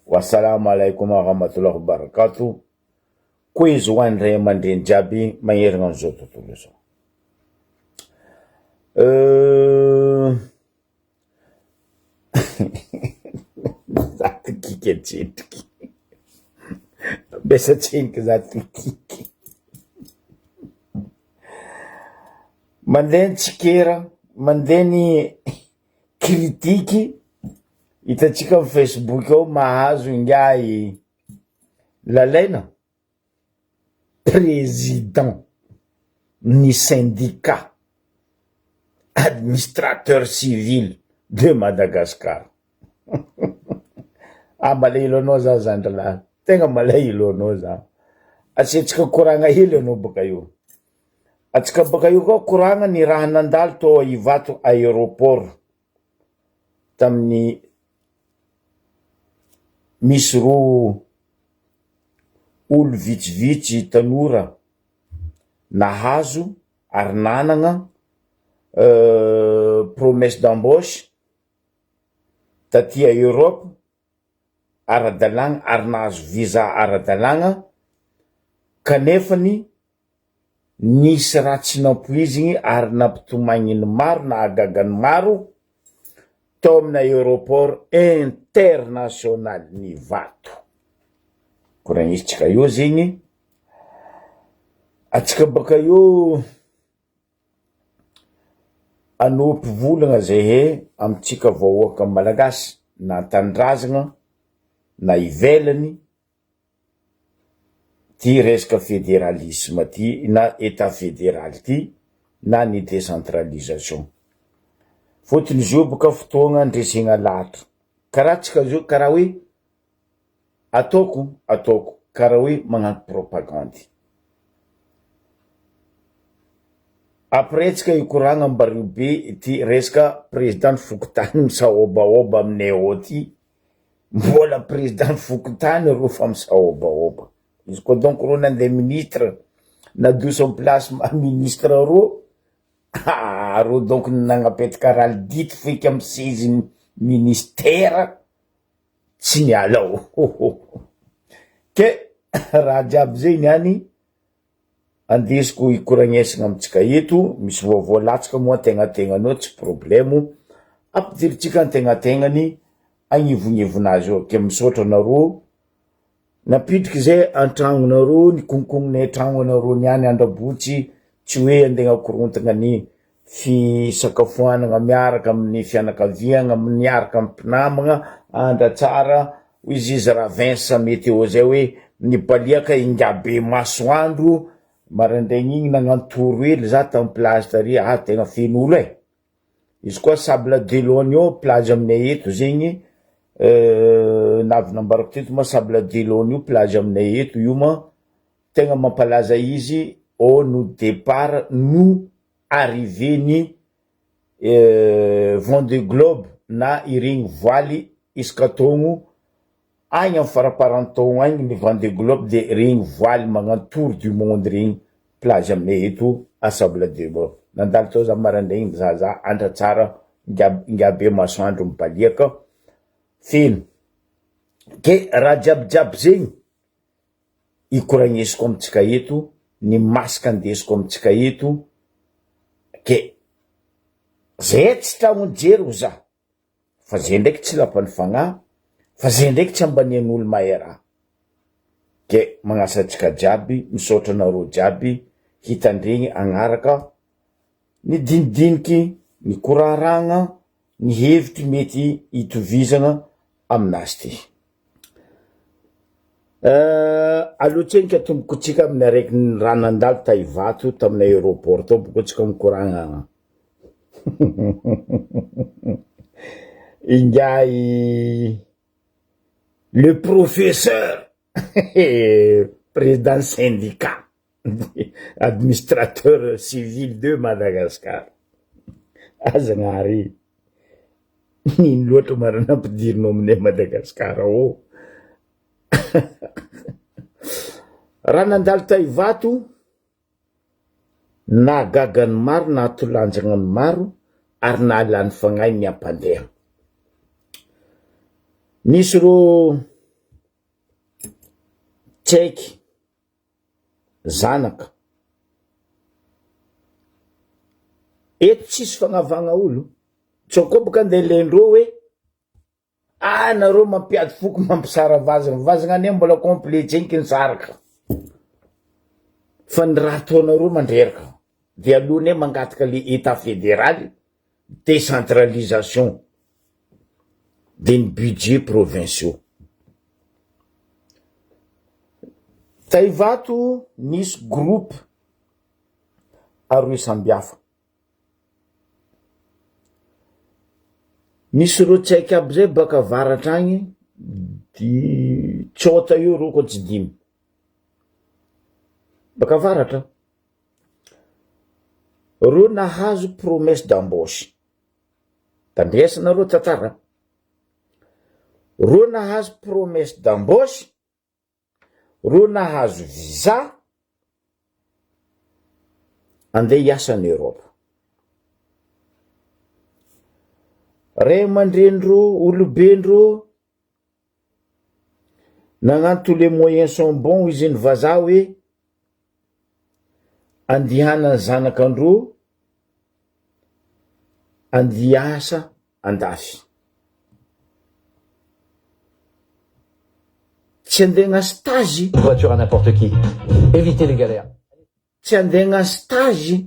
Wassalamu alaikum warahmatullahi wabarakatuh. Quiz one ray mandin jabi mayerang zoto tuluso. Zat kike chitki. Besa chink zat kike. Manden chikera, mandeni kritiki. Itatsika am Facebook ao mahazo ingai lalaina président ni syndicat administrateur civil de Madagascar. Malay iloanao za zandrila, tegna malay iloanao za. Asetsika koragna hely anao baka io. Atsika baka io koa koragna ni raha nandalo to Ivato aéroport tamin'ny misy ro olo vitsivitsy tanora nahazo ary nanagna promesse d'embauche taty à Europe ara-dalagna ary nahazo visa ara-dalagna kanefany nisy raha tsy nampoizigny ary nampitomagniny maro na agagany maro tao amina aéroport international ny Ivato. Koragnisitsika io zegny atsika baka io anopy volagna zahe amitsika vahoaka malagasy na tandrazagna na ivelany ty resaka fédéralisme ty na état fédéral ty na ny décentralisation. Fotony izy io boka fotoagna andresegna lahatra. Karaha tsika zio karaha hoe ataoko karaha hoe magnano propagande. Après tsika ikoragna mbario be ty resaka président fokotany misaobaoba aminay ao ty. Mbola président fokotany ro fa misaobaoba. Izy koa donc ro nandeha ministre nadoso en place ministre ro ro donc nagnapetraka raha dito feky amy seziny ministère tsy niala ke raha jiaby zay niany andesiko ikoragnesagna amitsika eto. Misy voalatsika moa tegnategnanao tsy problemo ampidiritsika antegnategnany agnivognivonazy eo ke misaotra anareo napitriky zay antragnonareo ny konkognonay tragnonareo niany andrabotsy tsy hoe andegna korontagna ny fisakafoanagna miaraka amin'ny fianakaviagna miaraka amin'ny mpinamagna andra tsara izy izy ravin sa météo zay hoe nibaliaka ingabe masoandro marandraigny igny nagnantoro hely za tamy plage tary tegna feno olo izy koa Sable de Lone io plage aminay eto zegny navy nambarako teto ma Sable de Lone io plage aminay eto io ma tegna mampalaza izy au no départ no arrivé ny Vendée Globe na iregny voaly iskatogno agny amy faraparan-taogno agny ny Vendée Globe de regny voaly magnano tour du monde regny plage aminay eto à Sable de Lone. Nandalo tao za marandraigny za andra tsara ingabe masoandro mibaliaka feno ke raha jiaby zegny ikoragnesiko amitsika eto ny masaka andesiko amitsika eto ke zay tsy tragno jery za fa zay ndraiky tsy lapany fagnahy fa zay ndraiky tsy ambanian'olo mahay raha ke magnasa atsika jiaby misaotra anareo jiaby hitandregny agnaraka ny dinidiniky ny koraragna ny hevitry mety hitovizagna aminazy ty. Alohatsenika tomboko tsika amin'ny araiky ny raha nandalo ta Ivato tamina aéroport tao boko tsika mikoragna ingay le professeur président syndicat administrateur civil de Madagascar. Azagnary nino loatra marana ampidirinao aminay Madagascar ao. Raha nandalo ta Ivato na gagany maro na atolanjagna ny maro ary naalany fagnahy ny ampandeha. Nisy ro tsaiky zanaka eto tsisy fagnavagna olo tsoko baka andeha lendreo hoe nareo mampiady foko mampisara vazana ane mbola completsenky ny saraka fa ny raha ataonareo mandreraka de alohany mangataka le état fédéral décentralisation de ny budget provinciaux. Taivato nisy groupe aroe sambihafa. Misy ro tsaiky aby zay baka avaratra agny di tsota io ro ko tsy dimy baka avaratra ro nahazo promesse d'embauche tandresana ro tatara ro nahazo promesse d'embauche ro nahazo visa andeha hiasa en Europe. Ray aman-drenindro olobendro nagnano tous les moyens sont bons izy ny vazaha hoe andihana zanakandro andiasa andafy tsy andegna stage voiture à n'importe qui éviter les galères tsy andegna stage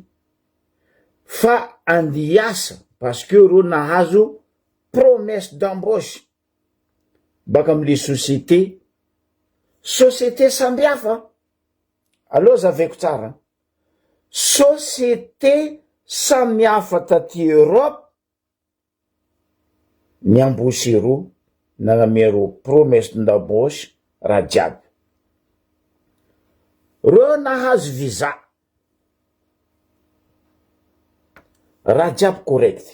fa andiasa parce que ro nahazo promesse d'embauche baka amle société sambihafa. Aloha zaveko tsara, société samihafa taty Europe miambosy ro nagnamero promesse d'embauche raha jiaby ro nahazo visa raha jiaby correct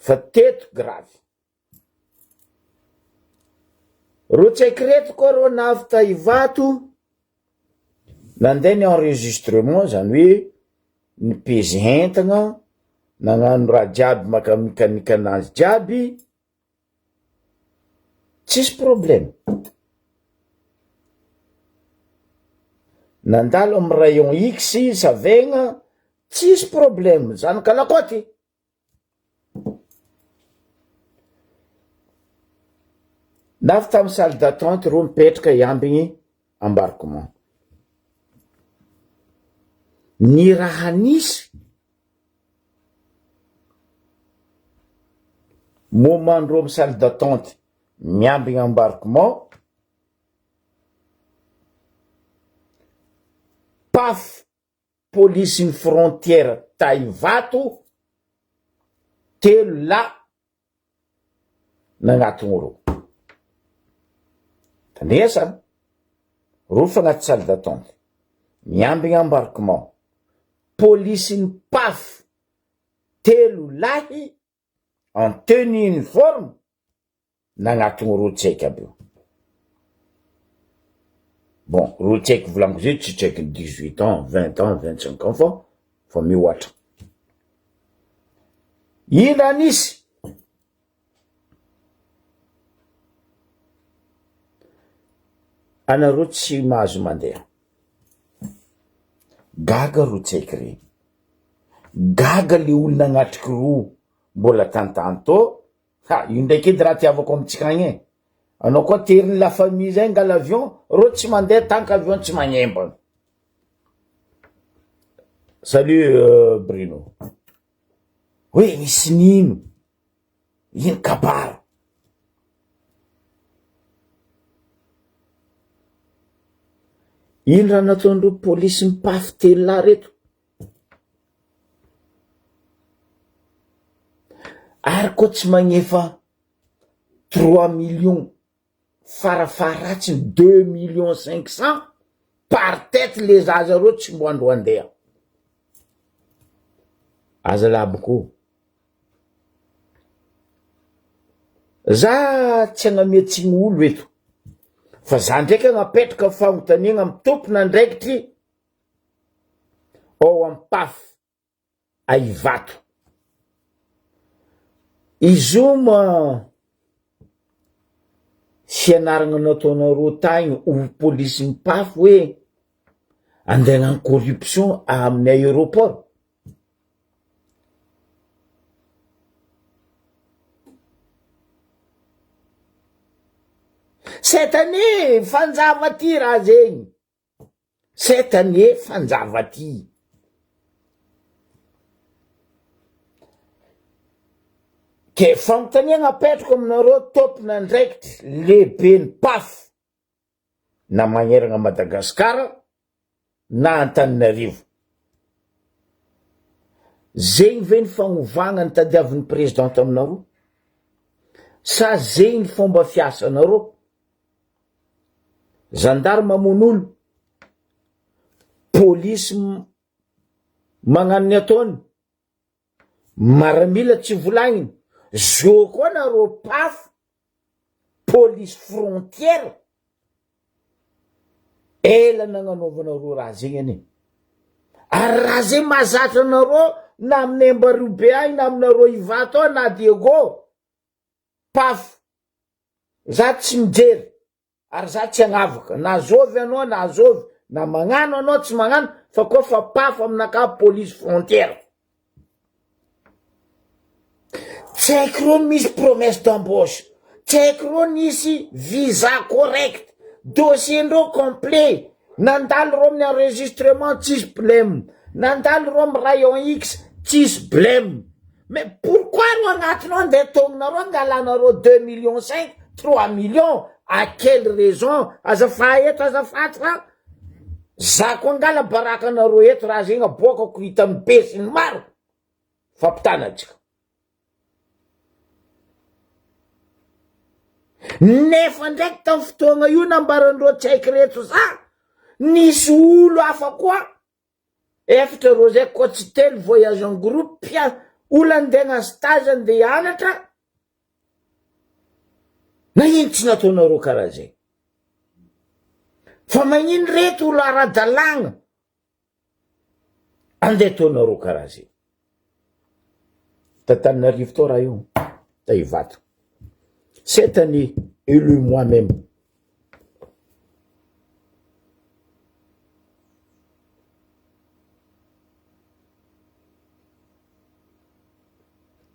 fa teto grave ro tsaiky reto koa ro nahavy Taivato nandeha ny enregistrement zany hoe nipezy entagna nagnano raha jiaby maka mekanika anazy jiaby tsisy problème nandalo amy rayon X savegna tsisy problème zanaka lakoty navy tamy salle d'attente ro mipetraka iambigny embarquement. Ny raha nisy momandro amy salle d'attente miambigny embarquement paf police ny frontière Taivato telo la nagnatony ro tandresa ro fa agnaty salle d'attente miambigny embarquement police ny paf telo lahy en tenue uniforme nagnatony ro tsaiky aby io. Bon, ro tsaiky volaniko zay tsy tsaiky 18 ans, 20 ans, 25 ans fa mihoatra. Ina anisy anareo tsy mahazo mandeha gaga ro tsaiky regny gaga le olona agnatriky ro mbola tantany to io ndraiky edy raha tiavako amitsika agny anao koa teriny la famille zay ngala avion ro tsy mandeha tanka avion tsy magnemba. Salut Bruno. Oui, misy nino ino kabaro ino raha nataondreo polisy mipafy telo lahy reto ary koa tsy magnefa 3 millions farafaratsiny 2 millions 500 par tête les zaza reo tsy mbo andro andeha aza laboko za tsy agnametsiny olo eto fa za ndraiky agnapetraka fagnontaniagna amy tompona ndraikitry ao ampafy Aivato izoma fianaragna nataonareo tagny ho polisy mipafy hoe andeha hagnano corruption amin'ny aéroport. Cette année fanjava ty raha zegny, cette année fanjava ty. Ke fanontaniagna apetrako aminareo tompona andraikitry lehibe ny paf na magneragna Madagasikara na Antananarivo. Zegny ve ny fagnovagna ny tadiavin'ny présidente aminareo? Sa zegny ny fomba fiasanareo? Gendarme mamon'olo, polisy magnano ny ataony, maramila tsy volagniny, zo koa nareo paf, police frontière. Ela nagnanaovanareo raha zegny ane. Ary raha zegny mahazatra anareo na amin'ny Embarobe agny na aminareo Ivato na Diego, paf, za tsy mijery, ary za tsy agnavaka, na azovy anao na azovy, na magnano anao tsy magnano, fa koa fa paf aminaka police frontière. Tsy haiko rô misy promesse d'embauche, tsy haiko rô nisy visa correct, dossier-ndreo complet, nandalo rô amin'ny enregistrement tsisy blème, nandalo rô amin'ny rayon X tsisy blème. Mais pourquoi rô agnatinao andeha tognonareo angalanareo 2,5 millions, 3 millions? À quelle raison? Azafa eto azafatra, za koa angala barakanareo eto raha zegny aboakako hita mibe sy ny maro. Fampitanatsika. Nefa ndraiky tamin'ny fotoagna io nambarandreo tsy haiko reto za, nisy olo hafa koa, efatra rô zay koa tsy telo voyage en groupe, olo andeha hagnano stage andeha hianatra. Na ino tsy nataonareo karaha zay? Fa magnino reto olo ara-dalagna andeha ataonareo karaha zay? Tantananarivo tao raha io, ta Ivato. Cette année, élu moi-même.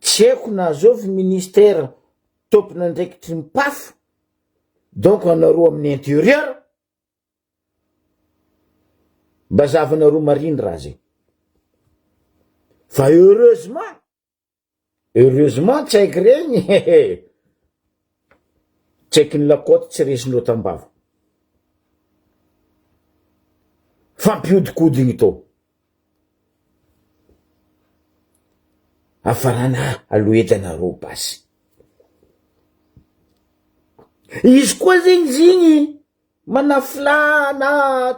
Tsy haiko na azovy ministère tompona andraikitry ny paf, donc anareo amin'ny intérieur, mba zavanareo mariny raha zay. Fa heureusement tsy haiko regny, tsy haiko ny lakoty tsy resindreo tambava. Fampiodikodigny to. Afarana aloedanareo basy. Izy koa zegny zigny manafla na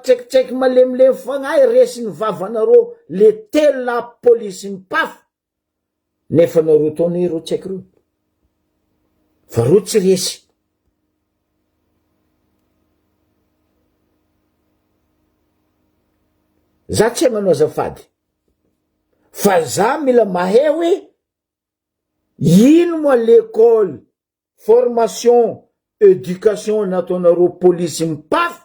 tsaikitsaiky malemilemy fagnahy resiny vavanareo le telo la polisy ny paf. Nefa nareo taona ero tsy haiko reo. Fa reo tsy resy. Za tsy manao azafady. Fa za mila mahay hoe ino moa l'école, formation, éducation nataonareo police mipafy,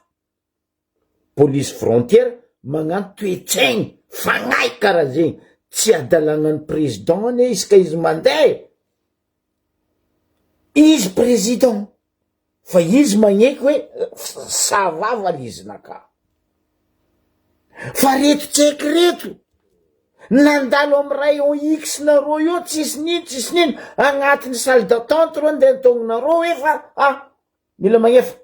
police frontière, magnano toetsaigny fagnahy karaha zegny. Tsy adalagnan'ny président ane izy ka izy mandeha. Izy président, fa izy magneky hoe savava lizinaka. Fa reto tsy haiko reto, nandalo amin'ny rayon X nareo io tsisy nino, agnatin'ny salle d'attente reo andeha tognonareo efa, mila magnefa.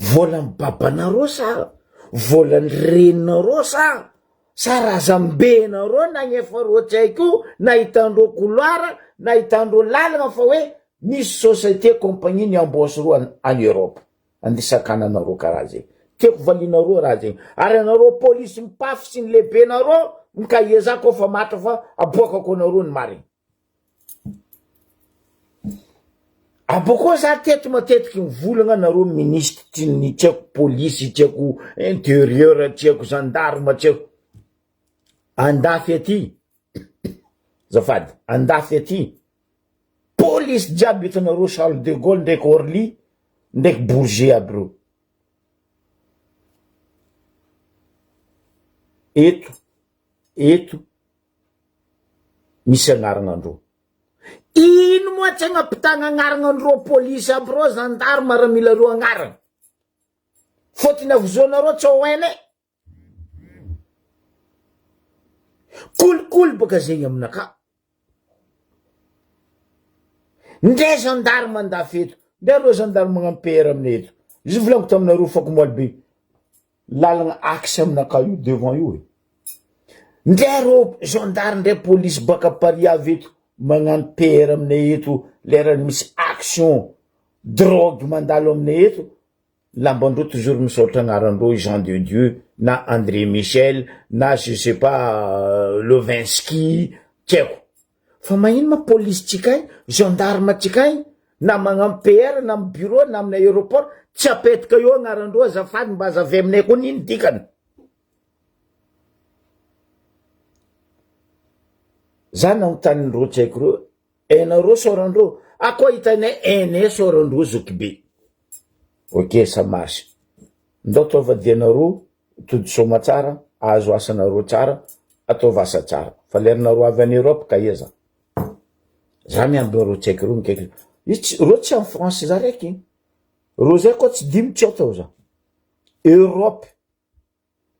Volan'ny babanareo sa volan'ny reninareo sa razambenareo nagnefa reo tsy haiko, nahitandreo couloir, nahitandreo lalagna fa hoe misy société compagnie ny embauche reo en Europe. Andisakananareo karaha zegny. Tiako valinareo raha zegny. Ary anareo polisy mipafy sy ny lehibenareo, mikaie za koa fa matra fa aboakako anareo ny mariny. Aboko za teto matetiky mivolagna anareo ministre ny tsy haiko polisy, tsy haiko intérieur, tsy haiko gendarme, tsy haiko. Andafy aty. Zafady, andafy aty. police jiaby hitanareo Charles de Gaulle ndraiky Orly ndraiky Bourget aby reo. Eto misy agnaranandreo. Ino moa tsy agnampitagna agnaranandreo police aby reo gendarme raha mila reo agnarana? Fôtiny avozonareo tsy hoene. Kolikoly baka zegny aminaka. Ndre gendarme andafeto, ndre reo gendarme magnampera aminay eto. Izy volaniko taminareo fako moaly be, lalagna axe aminaka io devant io e. Ndre reo gendarme ndre police baka Paris avy eto magnano PR aminay eto lera misy action drogue mandalo aminay eto, lambandreo toujours misaotra agnarandreo Jean de Dieu na André Michel na je sais pas Levinsky tiako. Fa magnino ma police tsikay, gendarme tsikay na magnano PR na amy bureau na amin'ny aéroport tsy apetraka eo agnarandreo azafady mba azavy aminay koa nino dikany. Za nanotanindreo tsy haiko reo, hainareo sorandreo, ako hitanay hainay sorandreo Zokibe. Ok, ça marche. Ndao ataovadianareo tody soma tsara, azo asanareo tsara, ataova asa tsara. Fa lerinareo avy any Europe ka iza. Za miamby reo tsy haiko reo mikaiky. Reo tsy amy France za raiky. Reo zay koa tsy dimy tsy atao za. Europe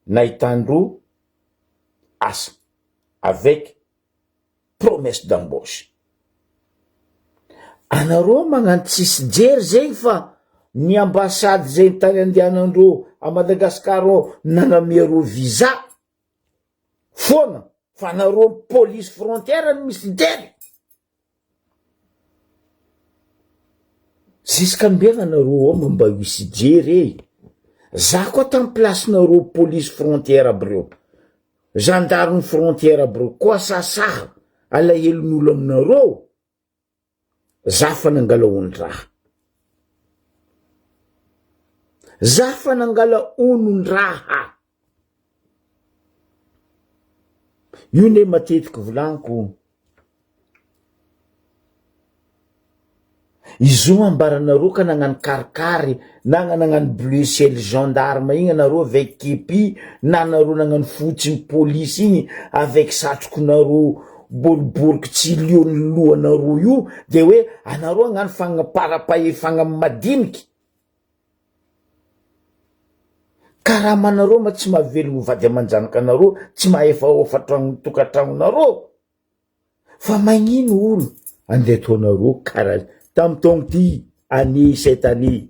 nahitandreo asa avec promesse d'embauche. Anareo magnano tsisy jery zegny fa ny ambassade zegny tany andehanandreo a Madagascar nanamero visa fona fa anareo police frontière ny misy jery. Ziskambegna anareo ao mba misy jery. Za koa tamy placenareo police frontière aby reo, gendarme frontière aby reo, koa sasaha alahelon'olo aminareo, za fa nangala ondraha. Za fa nangala onondraha. Io ne matetiky volaniko. Izo ambaranareo ka nagnano karikary, na nagnano bleu ciel gendarme igny anareo avec képi, na anareo nagnano fotsiny police igny avec satrokonareo boriboriky tsy liony lohanareo io, de hoe anareo agnano fagnaparapahefagna madiniky. Karamanareo ma tsy mahavelogno vady amanjanaka anareo, tsy mahefahofa tokatragnonareo. Fa magnino olo andeha ataonareo karaha tamy taogno ty année cette année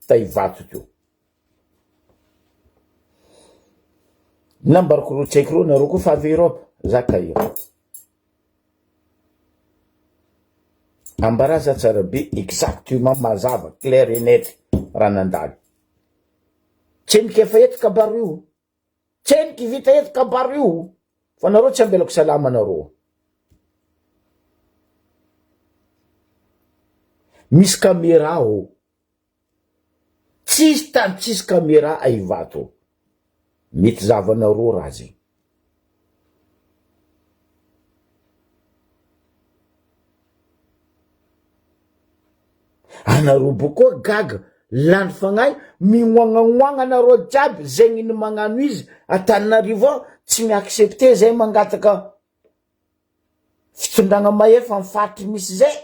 taivato teo. Nambarako reo tsy haiko reo nareo koa fa avy Europe, zaka io. Ambaraza tsara be exactement mazava, clair et net raha nandalo. Tseniky efa eto kabaro io, tseniky vita eto kabaro io, fa nareo tsy ambelako salama nareo. Misy caméra o, tsisy tany tsisy caméra aivato, mety zavanareo raha zegny. Anareo bokoa gaga lany fagnahy mignoagnagnogna anareo jiaby zegny ny magnano izy Antananarivo tsy miaccepte zay mangataka fitondragna mahefa amy faritry misy zay.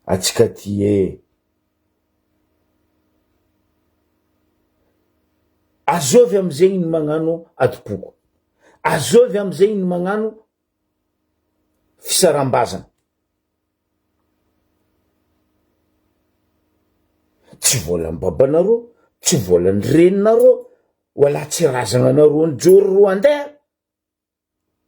Atsika ty e, azovy amizegny ny magnano atopoko, azovy amizegny ny magnano fisarambazana. Tsy volan'ny babanareo, tsy volan'ny reninareo, wala tsy razananareo ny joro roa andeha,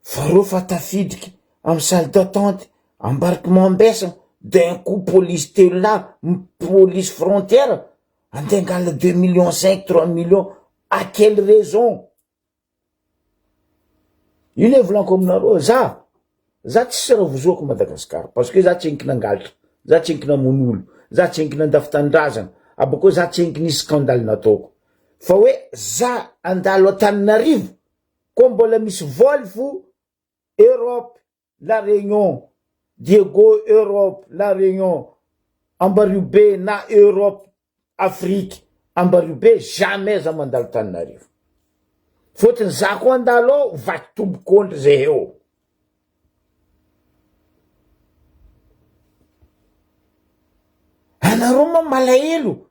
fa reo fa tafidriky amy salle d'attente embarquement ambesagna. D'un coup police telo là, police frontière, andeha angala 2,5 millions, 3 millions, à quelle raison? Ino e volaniko aminareo, za tsy raha vozoko Madagasikara, parce que za tsy enky nangalatra, za tsy enky namono olo, za tsy enky nandafy tandrazana, abako za tsy enky nisy scandale nataoko. fa hoe za andalo Antananarivo ko mbola misy voly fo Europe la Réunion, Diego Europe la Réunion, Ambaribe na Europe Afrique Ambaribe jamais za mandalo Antananarivo fotony za ko andalo vaky tombokondry zay eo. Anareo ma malahelo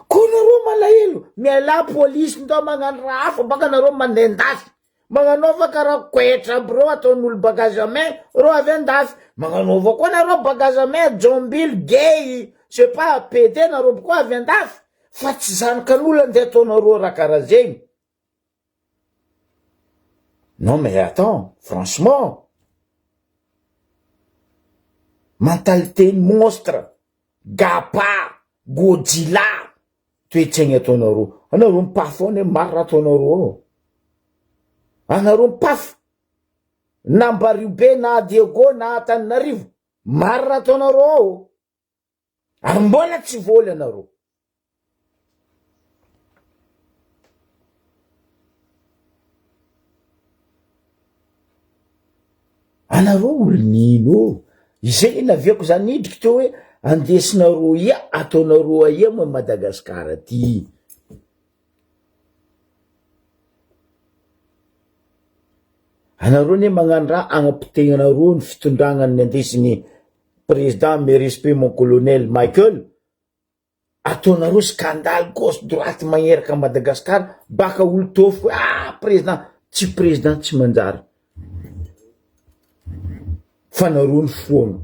ko nareo malahelo miala polisy ndao magnano raha hafa baka nareo mandeha ndafy magnanova karaha koetra aby reo ataon'olo bagazamain reo avy andafy magnanova koa nareo bagazamain jombily gay je sais pas PD nareo koa avy andafy fa tsy zanakan'olo andeha ataonareo raha karaha zegny. Non mais attends, franchement, mentalité monstre, gapa, Godzilla, toetsaigny ataonareo. Anareo mipafy ao ne maro raha ataonareo. Anareo mipafy na Ambaribe na Diego na Antananarivo maro raha ataonareo ary mbola tsy voly anareo. Anareo olonino izay naviako zany idriky teo hoe andesinareo ia ataonareo aia mo Madagasikara ty. Anareo ne magnano raha agnapitegnanareo ny fitondragnany andesin'ny président mais respect mon colonel Michael, ataonareo scandale gauche droite magneraka Madagasikara baka olo tofo président tsy manjary fanareo ny foagna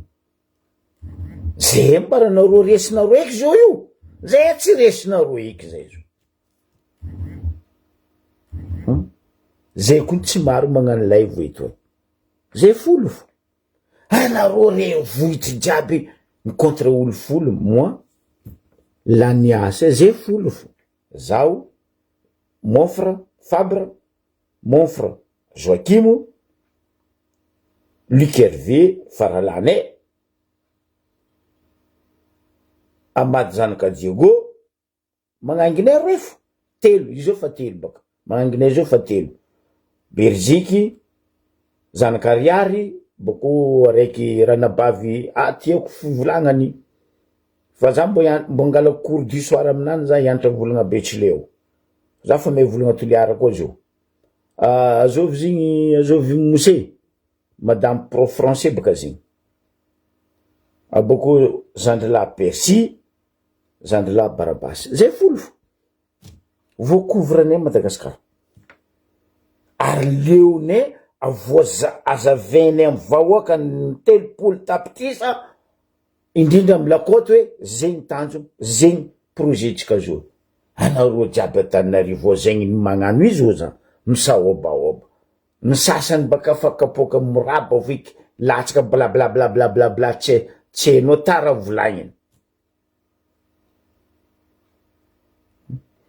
zay mbaranareo resinareo eky zao io zay tsy resinareo eky zay zao zay koa tsy maro magnano live eto zay folo fo anareo re vohitry jiaby ny contre olo folo moi laniasa zay folo fo zao Mofra Fabre Monfra Joakimo Luc Hervé Faralane Amady zanaka Diego magnanginay refo telo izo fa telo baka magnanginay izo fa telo Berziki zanaka Ariary bako araiky ranabavy tiako fivolagnany fa za mbo ngala cours du soir aminany za hianatra volagna Betchleo za fa may volagna Toliara koa zao azovy zigny azovy Mose madame prof français baka zigny abako Zandrila Percy Zandrila Barabas zay folo vocouvre-ne Madagasikara ary leone avoza azavene am vahoaka ny telopolo tapitrisa indrindra amy lakoty hoe zegny tanjo zegny projet-tsika zao. Anareo jiaby Antananarivo zegny magnano izy o za misaobaoba ny sasany baka fakapoka moraba viky latsaka bla bla bla bla bla bla tsy no tara volagniny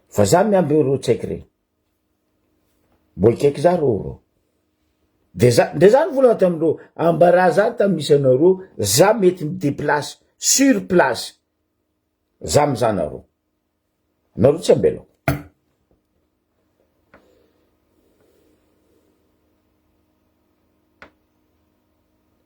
fa za miamby ro tsaiky re boikeky za ro de zany volagna tamindreo ambara za tamisy anareo za mety mideplace sur place za mizanareo anareo tsy ambelo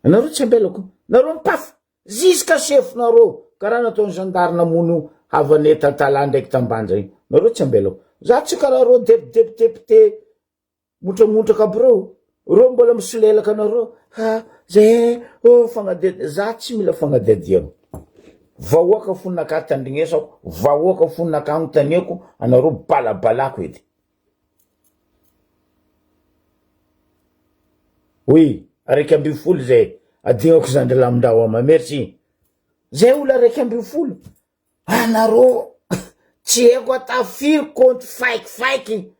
anareo tsy ambelako nareo mipafy ziska chefinareo karaha nataony gendarme namono havane tantala ndraiky tambanja igny nareo tsy ambelako za tsy karaha reo député motramotraka aby reo mbola misolelaka anareo zay fagnadedy za tsy mila fagnadediana vahoaka fonaka tandrignesako vahoaka fonaka agnontaniako anareo balabalako edy oui araiky amby folo zay adignako Zandrila Amindao merci zay olo araiky amby folo anareo tsy eko atafiry compte faikifaiky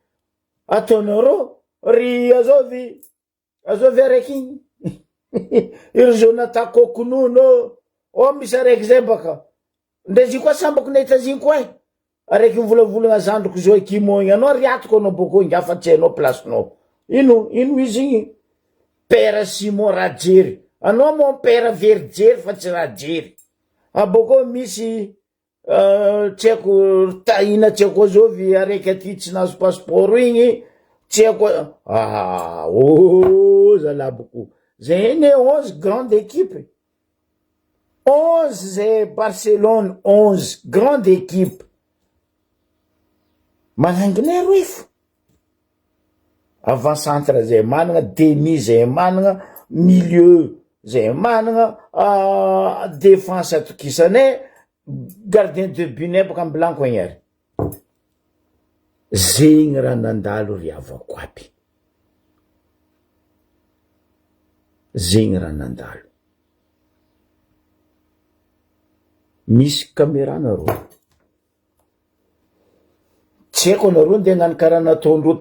ataonareo ry azovy araiky igny iry Jonathan Kokonono misy araiky zay baka ndrezy koa sambako nahitaziny koa araiky mivolavolagna zandriko Joakimo igny anao riatiko anao boko igny afa tsy hainao placenao ino izy igny père Simon Rajery anao mon père Verjery fa tsy Rajery aboko misy tsy haiko tahina tsy haiko zao vy araiky aty tsy nahazo passeport igny tsy haiko zalaboko zay ne 11 grande équipe 11 zay Barcelone 11 grande équipe mananginay roifo avant centre zay managna demi zay managna milieu zay managna défense atokisanay gardien de but nay baka blanco igny ary zegny raha nandalo ry avako aby zegny raha nandalo misy caméra nareo tsy haiko anareo nde hagnano karaha nataondreo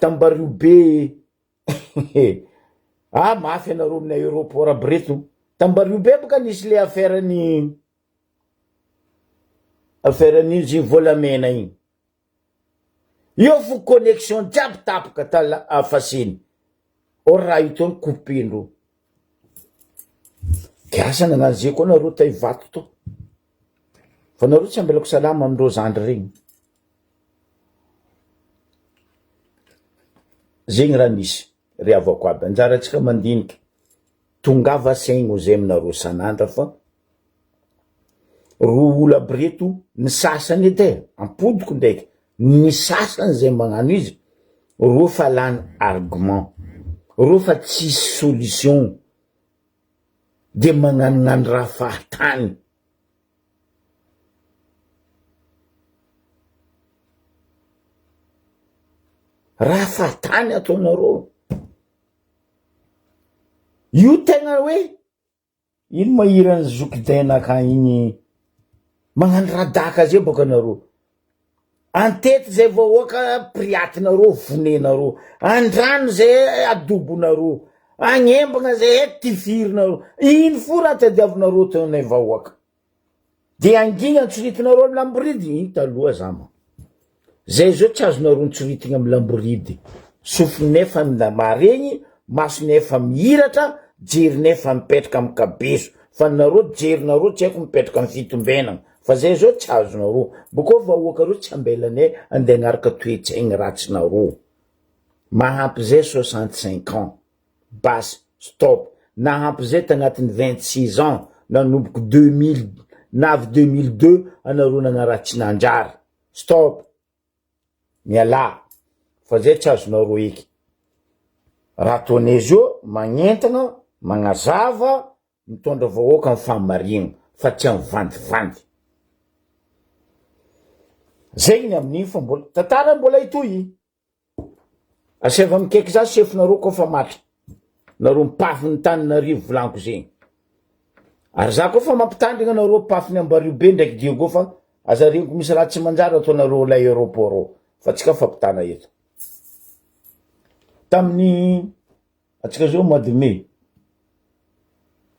tambario be mafy anareo amina aéroport aby reto tambario be baka nisy le affaire-ny izy volamena igny io fo connexion jiaby tapaka tafasiny or raha io tony coupendro kiasa nagnano zay koa nareo ta ivato to fa nareo tsy ambelako salama amindreo zandry regny zegny raha nisy ry avako aby anjaratsika mandiniky tongava saigny zay aminareo sanandra fa ro olo aby reto ny sasany edy ampodiko ndraiky ny sasany zay magnano izy ro fa lany argument ro fa tsisy solution de magnanognano raha fahatany raha fahatany ataonareo io tegna hoe ino mahirany zokidainaka igny magnano raha daka zay boka nareo antety zay vahoaka priatinareo vonenareo andrano zay adobonareo agnembagna zay tifirinareo ino fo raha tadiavinareo tonay vahoaka de angigna antsoritinareo amy lamboridy iny taloha zama zay zao tsy azonareo ntsoritigna amy lamboridy sofinay fa maregny masonay fa mihiratra jerinay fa mipetraka amy kabeso fa nareo jerinareo tsy haiko mipetraka amy fitombenana fa zay zao tsy azonareo boko vahoaka reo tsy ambelanay ande agnaraka toetsaigny ratsinareo mahampy zay 65 ans bas stop nahampy zay tagnatin'ny 26 ans nanomboky 2000 navy 2002 anareo nagnaratsinandrary stop miala fa zay tsy azonareo eky raha ataonay zio magnentagna magnazava mitondra vahoaka amy famarigna fa tsy amy vandivandy zegny amin'igny fa mbola tantara mbola itoy aseva mikaiky za sefinareo koa fa matry nareo mipafy ny tany narivo volanko zegny ary za koa fa mampitandrigna nareo pafiny ambario be ndraiky diego fa aza reniko misy raha tsy manjary ataonareo la aéroport fa tsika fampitana eto tamin'ny atsika zao mois de mai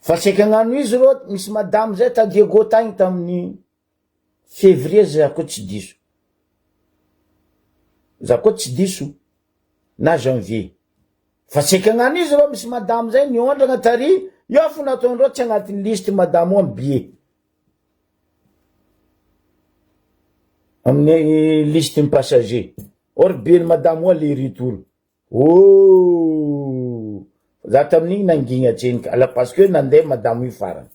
fa seky agnano izy reo misy madame zay ta diego tagny tamin'ny février za koa tsy diso na janvier fa seky agnano izy reo misy madame zay niondragna tary io fo nataondreo tsy agnatin'ny liste madame o amy billet amin'ny liste ny passager or billet ny madame o le retour za tamin'igny nangigny atrenika ala parce que nandeha madame io farany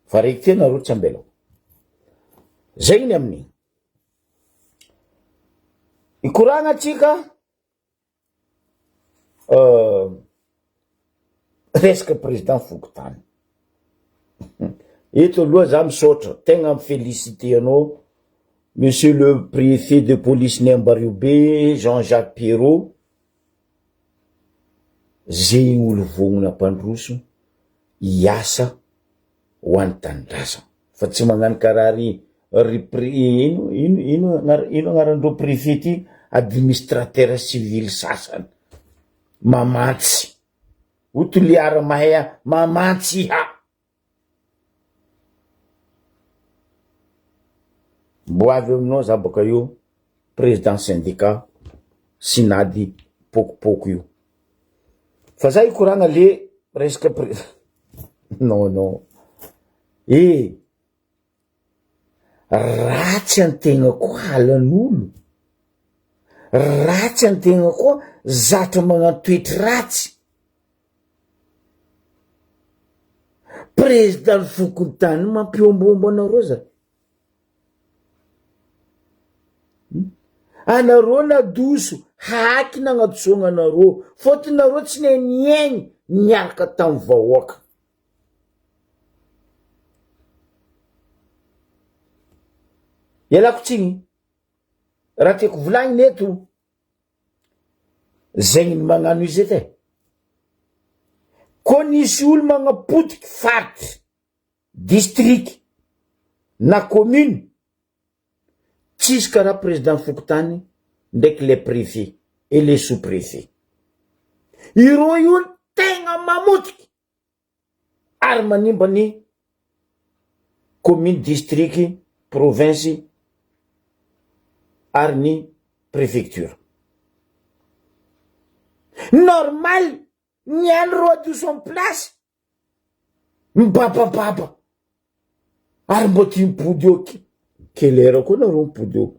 fa reky te nareo tsy ambelako zegny amin'igny ikoragna atsika resaka président Fokotany eto aloha za misaotra tegna félicité anao monsieur le préfet de police ny Ambariobe Jean-Jacques Pierrot zay olo vognona mpandroso iasa ho an'ny tanindrazana fa tsy magnano karary ino agnarandreo préfet ty administrateur civil sasany mamantsy otoliara mahay mamantsy mbo avy aminao za baka io président syndicat sinady pokopoko io fa za ikoragna le resaka non ratsy antegna koa halan'olo, ratsy antegna koa zatra magnano toetry ratsy. Président fokony tany mampiomboombo anareo za. Anareo nadoso haky nagnadosogna anareo, fôtony nareo tsy niaigny niaraka tamy vahoaka. Ialako tsigny, raha tiako volagniny eto, zegny ny magnano izy ety. Ko nisy olo magnapotiky faritry, district na commune, tsisy karaha président fokotany ndraiky les préfets et les sous-préfets. Ireo io tegna mamotiky ary manimba ny commune, district, province ary ny préfecture. Normal ny andro adoso en place mibabababa ary mbo tia mipody eo kelera koa nareo mipody eo.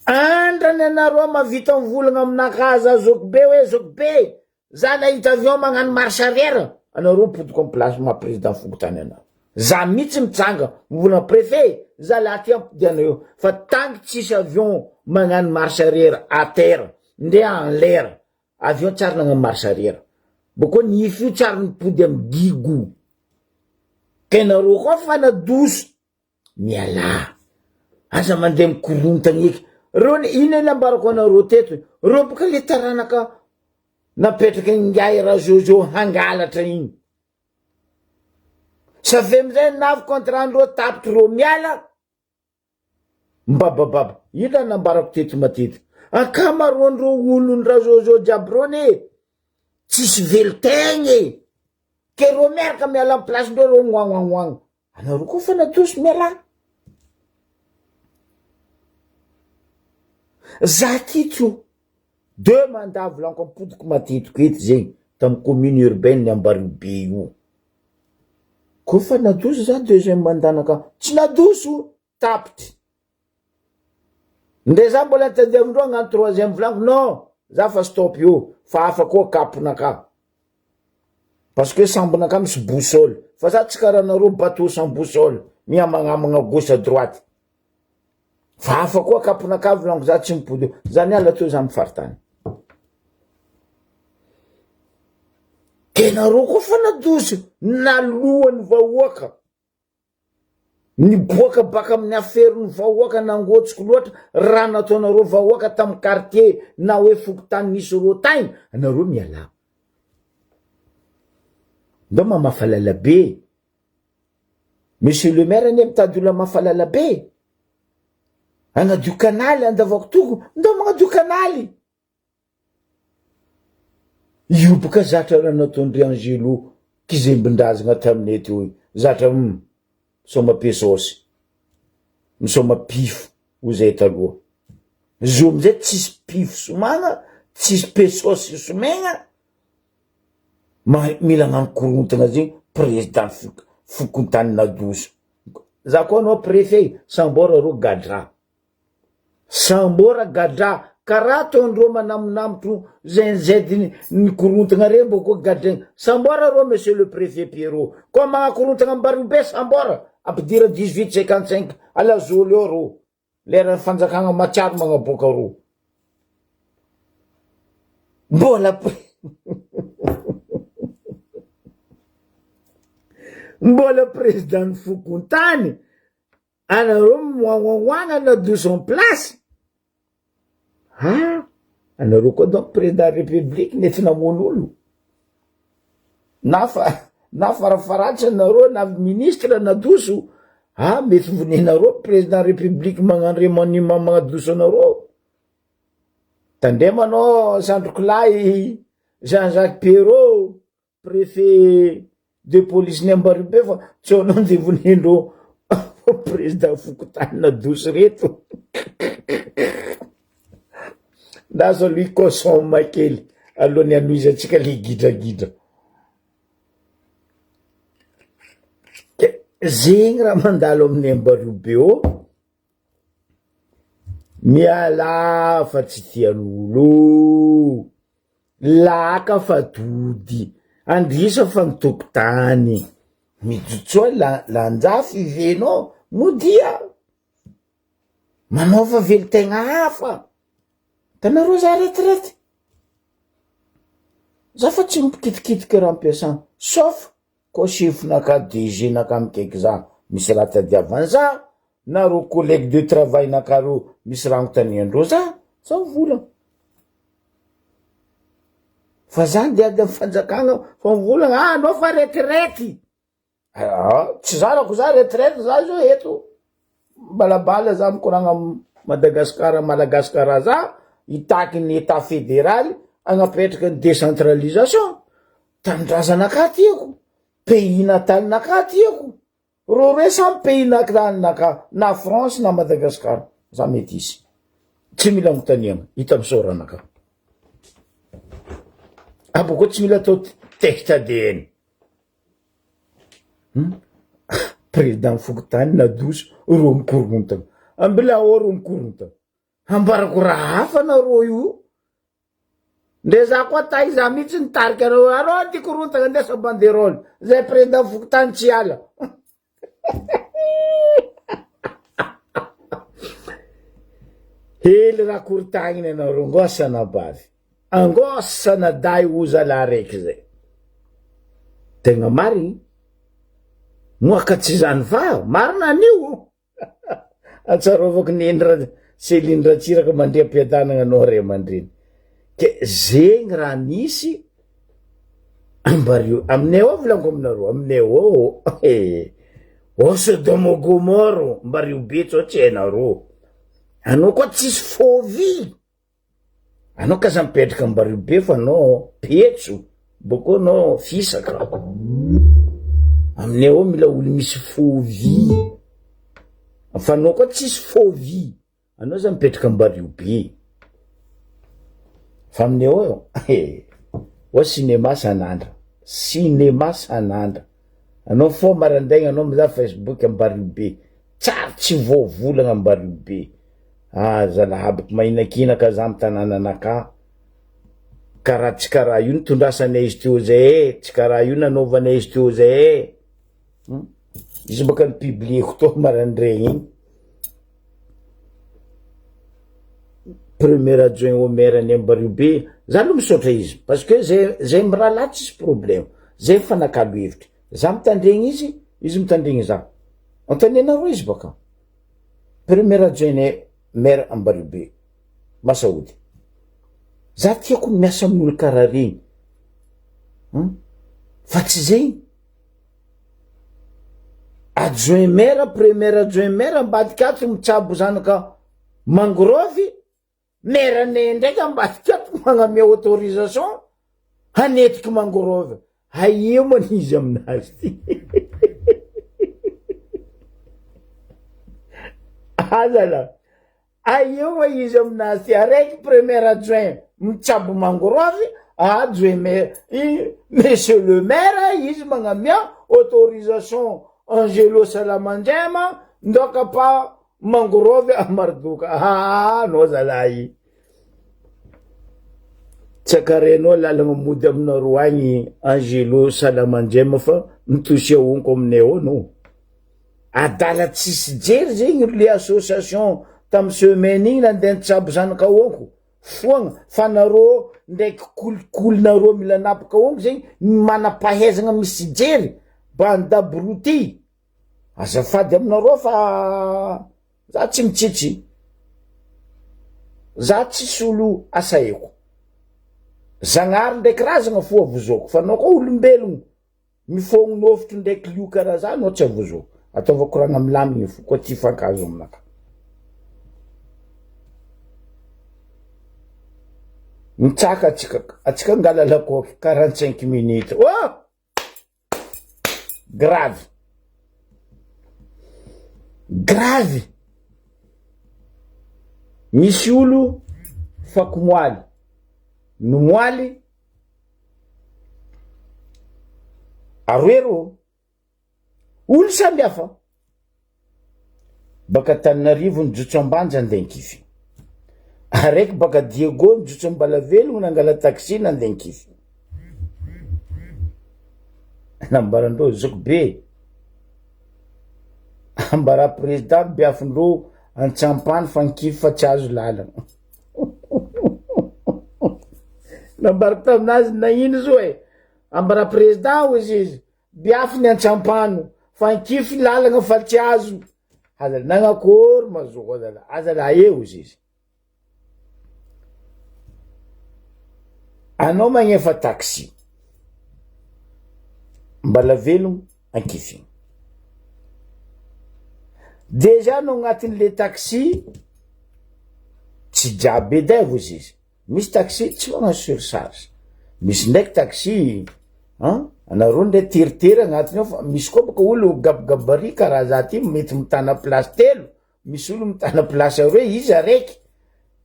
Andrany anareo mavita mivolagna aminakazy azoko be hoe zoko be za nahita avion magnano marche arrière, anareo mipodiko en place ma président fokotany anao. Za mitsy mitsanga mivolagna préfet za la tia mipody anao, fa tangy tsisy avion magnano marche arrière à terre ndeha en l'air, avion tsara nagnano marche arrière, boko nify io tsara nipody amy digo. Ke nareo koa fa nadoso miala aza mandeha mikorontagna eky. Reo ino lambarako anareo teto, reo boka le taranaka napetraky ngay raha Jojo hangalatra igny. Savy amizay navy contrandreo tapitry reo miala mbabababa. Ino nambarako teto matetiky, akamaroandreo olondraha Jojo jiaby rony tsisy velotegny, ke reo miaraka miala amy place ndreo reo ngoagnoagnoagno. Anareo koa fa nadoso miala. Za titro 2 mandats volaniko ampodiko matetiky eto zegny tamy commune urbaine Ambaribe io. Ko fa nadoso za 2e mandanaka, tsy nadoso tapitry. Nde za mbola antendy amindreo agnano 3e volaniko, non za fa stop io, fa afa koa kaponaka. Parce que sambonaka misy boussole, fa za tsy karaha nareo bateau sans boussole miamagnamagna gauche à droite. Fa afa koa kaponaka volaniko za tsy mipody eo, za niala teo za mifaritany. Ke nareo koa fa nadoso nalohany vahoaka, niboaka baka amin'ny aferin'ny vahoaka nangotsiko loatra raha nataonareo vahoaka tamy quartier na hoe fokotany nisy reo tagny, anareo miala. Ndao mamafalala be. Monsieur le maire ane mitady olo mamafalala be. Agnadio kanaly andavako toko, ndao magnadio kanaly. Io boka zatra raha nataondry Angelo kizembindrazagna taminay teo, zatra misoma pesosy, misoma pifo ozay taloha. Zo amizay tsisy pifo somagna, tsisy pesosy somegna, mila mankorontagna zegny président fokotany nadoso. Za koa anao préfet, sambora ro gadra. Sambora gadra, karaha ataondreo manaminamotro zay nikorontagna re mbo koa gadraigna. Sambora ro monsieur le préfet Pierrot, koa magnakorontagna Ambaribe sambora, ampidira 1855 alazolo eo ro. Lera fanjakagna matsiaro magnaboaka ro. Mbola président fokontany, anareo moagnoagnoagna nadoso en place. Anareo koa donc président république nety namon'olo. Na farafaratsy anareo na ministre nadoso, mety vonenareo président république magnano remaniement magnadoso anareo. Tandremanao Sandrokilay Jean-Jacques Perrot, préfet de police ny Ambaribe, fa tsy anao nde vonendreo président fokotany nadoso reto. Ndazo lui koson makely alohany anoizatsika le gidragidra. zegny raha mandalo amin'ny ambarobe ô miala fa tsy tian'olo laka fa dody andrisa fa mitokotany mijotsoa lanjafy venao modia manaova velo tegna hafa tanareo za retraite za fa tsy mikitikitiky raha ampiasana sauf ko chifonaka DG-naka mikaiky za misy raha tadiavany za na ro collègue de travail naka ro misy raha taniandreo za mivola fa za dia ady fanjakagna fa mivolagna anao fa retraite tsy zarako za retraite za zo eto balabala za mikoragna Madagasikara Malagasikara za itaky ny état fédéral agnapetraky ny décentralisation tanindrazanaka tiako pays natalinaka tiako ro re samy pays natalinaka na France na Madagasikara za mety izy tsy mila mitaniagna hita misoranaka aboko tsy mila atao test ADN président Fokotany na dosy ro mikorontana ambila oro mikorontana ambarako raha hafa nareo io nde za koa tay za mihitsy nitarika arô ty korontana ndesa banderole zay président Fokotany tsy ala hely raha kortagniny anareo ngosana bavy angosana day oza la raiky zay tegna mariny moaka tsy zany fa marina anio atsarovako nendra selindratsiraka mandrea piadanagna anao ray aman-dreny ke zegny raha nisy ambario aminay ao volaniko aminareo aminay ao Sodoma Gomoro mbario betso tsy hainareo anao koa tsisy fôvy anao kaza mipetraka ambario be fa anao petso boko anao fisaka aminay ao mila olo misy fôvy fa anao koa tsisy fôvy anao za mipetraka ambario be fa aminay ao cinéma sanandra anao fo marandaigna anao miza Facebook ambario be tsary tsy voavolagna ambario be zalahabako mahinakinaka za amy tanànanaka karaha tsy karaha io nitondrasanay izy teo zay tsy karaha io nanaovanay izy teo zay izy baka nipublieko to marandregny igny premier adjoint au maire ny ambario be za aloha misaotra izy parce que zay mirahalahy tsisy problème zay fanakalo hevitry za mitandregny izy mitandregny za antanenareo izy baka premier adjoint ny maire ambario be Masaody za tiako miasa amin'olo karaha regny fa tsy zegny adjoint maire premier adjoint maire ambadikato mitsabo zanaka mangorovy maire ne ndraiky ambadikato magnamia autorisation hanetiky mangorovy haio man izy aminazy ty azala aio ma izy aminazy ty araiky premier adjoint mitsabo mangorovy adjoint maire monsieur le maire izy magnamia autorisation Angelo Salamandrema ndoka pa mangorovy amarduka no zalahy tsakarenao lalagna mody aminareo agny Angelo Salamandrema fa mitosia onko aminay ao no adala tsisy jery zegny le association tamy semaine igny nandeha nitsabo zanaka onko foagna fa nareo ndraiky kolikolonareo mila napaka onko zegny manapahezagna misy jery banda bruty azafady aminareo fa za tsy mitsitsy za tsisy olo asaiko zagnary ndraiky razagna fo avozoko fa anao koa olombelogno mifogno nofotro ndraiky lio karaha za anao tsy avozoko ataovako ragna milamigny fo koa ty fankazo aminaka mitsaka atsika ngala lakôky 45 minutes grave misy olo fako moaly no moaly aroero olo samy hafa baka Tananarivo nijotso ambanja andeha Ankify, araiky baka Diego nijotso Ambalavelo nangala taxi nandeha Ankify. Nambarandreo zoko be ambara president biafindreo Antsampany fa Ankify fa tsy azo lalana. Nambara taminazy na ino zo ambara president ozy izy biafiny Antsampano fa Ankify lalana fa tsy azo. Azala nagnakory mazoko azala eo izy izy. Anao magnefa taxi Mbalavelo Ankify. Deja no agnatin'le taxi tsy jiaby devo izy izy. Misy taxi tsy magnano surcharge, misy ndraiky taxi anareo ndray teritery agnatiny ao fa misy koa baka olo gabigabari karaha za ty mety mitana place telo, misy olo mitana place aroe izy araiky,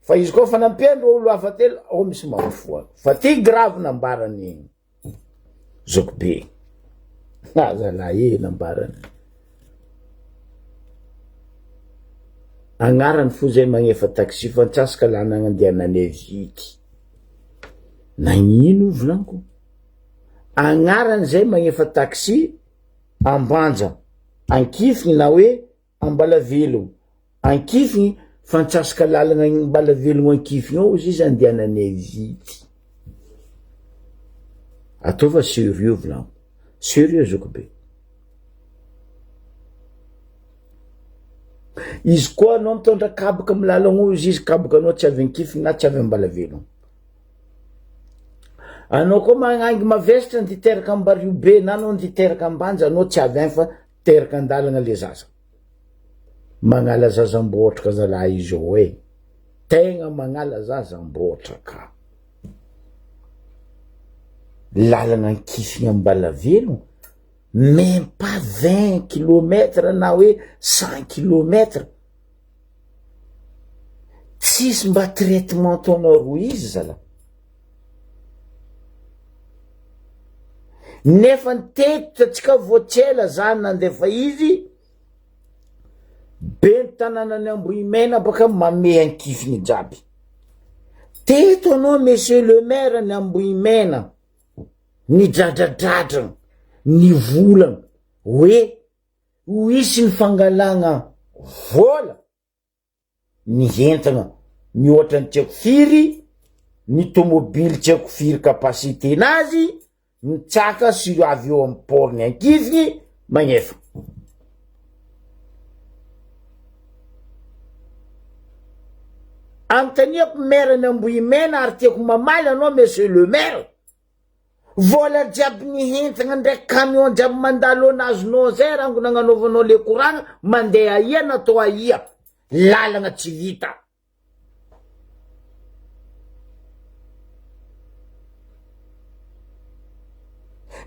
fa izy koa fanampiandro olo hafa telo ao misy mamofoa. Fa ty grave nambarany zoko be. Zalahy nambarany. Agnarany fo zay magnefa taxi fa antsasaka lana agnandehanany vity. Nagnino volaniko? Agnarany zay magnefa taxi ambanja Ankify na hoe Ambalavelo Ankify fa antsasaka lalana Ambalavelo Ankify ao izy andehanany vity. Ataova sérieux volaniko, sérieux zoko be. Izy koa anao mitondra kabaka milalagna izy kabaka anao tsy avy Ankify na tsy avy Ambalavelo. Anao koa magnangy mavesatra ndi teraka Ambario be na anao ndi teraka Ambanja anao tsy avy fa teraka andalana le zaza. Magnala zaza mbotraka zalahy izy ao tegna magnala zaza mbotraka. Lalana Ankify Ambalavelo même pas 20 km na hoe 100 km. Tsisy mba traitement ataonao izy zala. Nefa teto atsika voatsela zany nandefa izy be ny tanànany Ambohimena baka mame Ankify ny jiaby. Teto anao monsieur le maire ny Ambohimena ny dradradradrana ny volana hoe hoisy ny fangalana vola ny entana mihoatra ny tseko firy ny tomobily tseko firy kapasité nazy mitsaka sy avy eo amin'ny portny Ankify magnefa. Antaniako maire ny Ambohimena ary tiako mamaly anao monsieur le maire. Vola jiaby ny hentagna ndraiky camion jiaby mandalo anazonao zay raha nagnanaovanao le koragna mandeha aia natao aia lalagna tsy vita.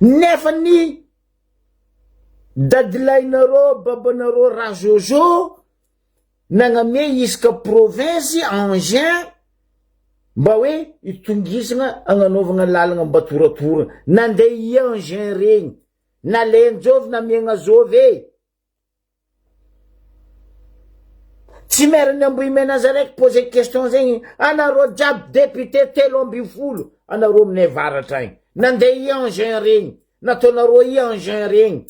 Nefa ny dadilahinareo babanareo raha Jojo nagname isaka province Angers mba hoe itongisana agnanaovana lalagna mbatoratorana nandeha i Angers regny na lenjovy na miegna zovy tsy maire-ny Ambohimena azy raiky pose question zegny anareo jiaby député 3 anareo aminay varatra igny nandeha i Angers regny nataonareo i Angers regny.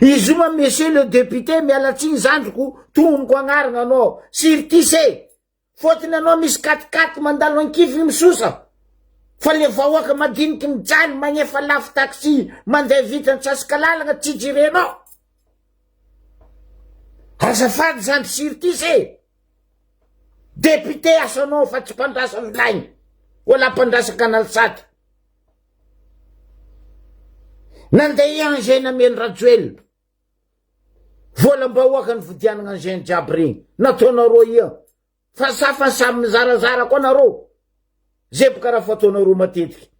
Izy ma monsieur le député mialatsiny zandriko tonoko agnarana anao sirtise fotony anao misy 4x4 mandalo Ankify misosa fa le vahoaka madiniky mijaly magnefa lafo taxi mandeha vita antsasaka lalagna tsy jirenao. Azafady zandry sirtise député asanao fa tsy mpandrasa vilagny wala mpandrasa kanalitsady nandeha i Angers nameny Rajoel vola mba hoaka ny vidianana Angers jiaby regny nataonareo ia fa safa samy mizarazara koa nareo zay boka raha fataonareo matetiky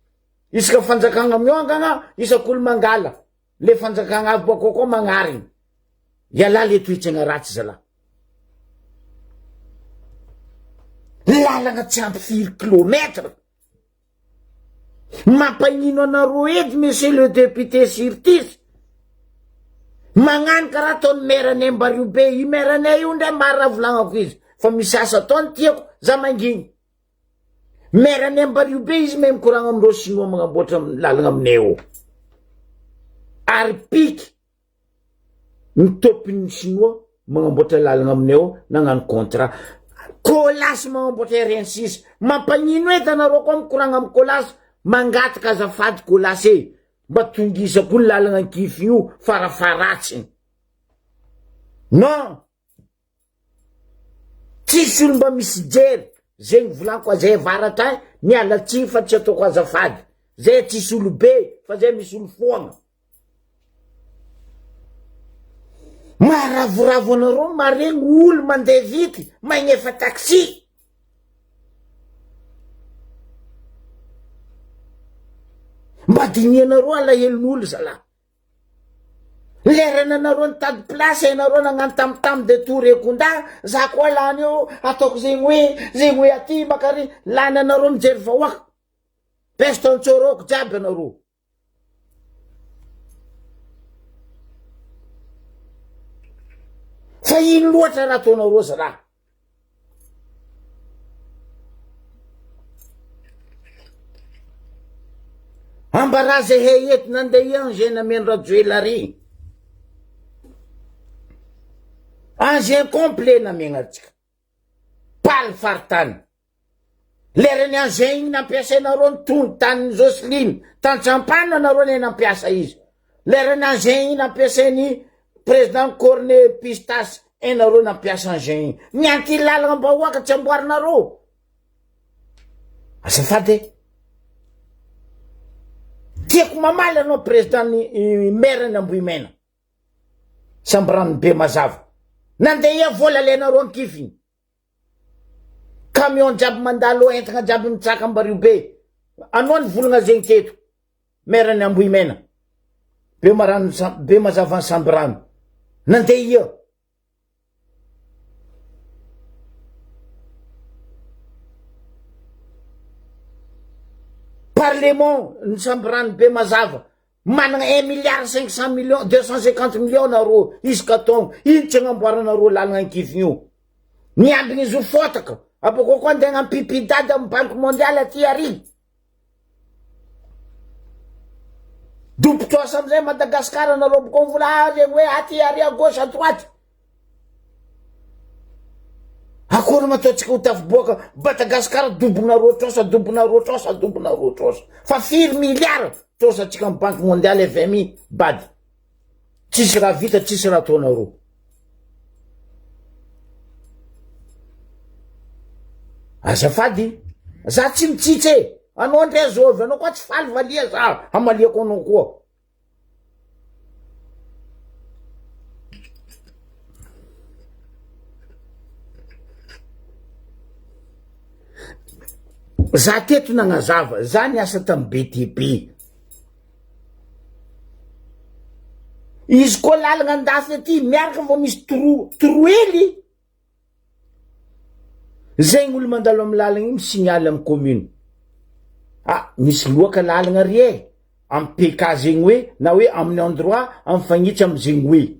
isaka fanjakagna miongagna isak'olo mangala le fanjakagna avy bako koa magnariny iala le toetsagna ratsy zala. Lalagna tsy ampy 4 kilometra Mampagnino anareo edy monsieur le député Sirtis. Magnano karaha ataony mairany Ambariobe, io mairanay io ndray marina volagnako izy, fa misy asa ataony tiako, za manginy. Mairany Ambariobe izy me mikoragna amindreo sinoa magnamboatra lalagna aminay eo. Ary piky ny topin'ny sinoa magnamboatra lalagna aminay eo nagnano contrat. Kolasy magnamboatra RN6, mampagnino edy anareo koa mikoragna amin'ny kolasy, mangataka azafady kolasy e. Mba tongisako ny lalagna ankify io farafaratsiny. Non! Tsisy olo mba misy jery, zegny volanko zay varata miala tsi fa tsy ataoko azafady. Zay tsisy olo be, fa zay misy olo foagna. Maravoravo anareo maregny olo mandeha vity, magnefa taxi. Mba dinianareo alahelon'olo zala. Lerana anareo nitady place anareo nagnano tamtam de Torekunda, za koa lany eo ataoko zegny hoe aty makary lany anareo mijery vahoaka. Pesto antsoroko jiaby anareo. Fa ino loatra raha ataonareo zala. Ambaraza he eto nandeha angena mendrajoelary. Angena complet na menatsika. Pal fartany. Lerany angena igny nampiasainareo ny tony tanin'ny Jocelyne. Tantsampana anareo ny nampiasa izy. Lerany angena igny nampiasainy président Corne Pistas. Enareo nampiasa angena igny. Ny antilalagna mbahoaka tsy amboarinareo. Azafady. Tiako mamaly anao président maire n'Ambohimena. Sambrano be mazava. Nandeha vola lenareo ankifiny. Camion jiaby mandalo entagna jiaby mitsaka Ambariobe. Anao ny volagna zegny teto. Maire n'Ambohimena. Be mazava ny Sambrano. Nandeha. Parlement ny Sambrano be mazava. Managna 1,500,000,000, 250,000,000 nareo isaka taogno. Ino tsy agnamboaranareo lalagna ankifiny io. Niambigny izy ho fotaka. Aboko koa andeha ampipidady amin'ny Banque Mondiale aty ary. Dopotroasa amizay Madagasikara nareo boko mivola zegny hoe aty ary à gauche à droite. Akory mataotsika ho tafiboaka Madagasikara dobonareo trosa. Fa 4 milliards trosa atsika amin'ny Banque Mondiale FMI bady. Tsisy raha vita, tsisy raha ataonareo. Azafady, za tsy mitsitsy. Anao ndray zovy, anao koa tsy faly valia za, amaliako anao koa. Za teto nagnazava, za niasa tamin'ny BTP. Izy koa lalagna andafy aty, miaraka vao misy toroely. Zegny olo mandalo amin'ny lalagna iny misignaly amin'ny commune. Ah, misy loaka lalagna rie, amin'ny PK zegny hoe, na hoe amin'ny endroit, amin'ny fagnitsy amin'ny zegny hoe.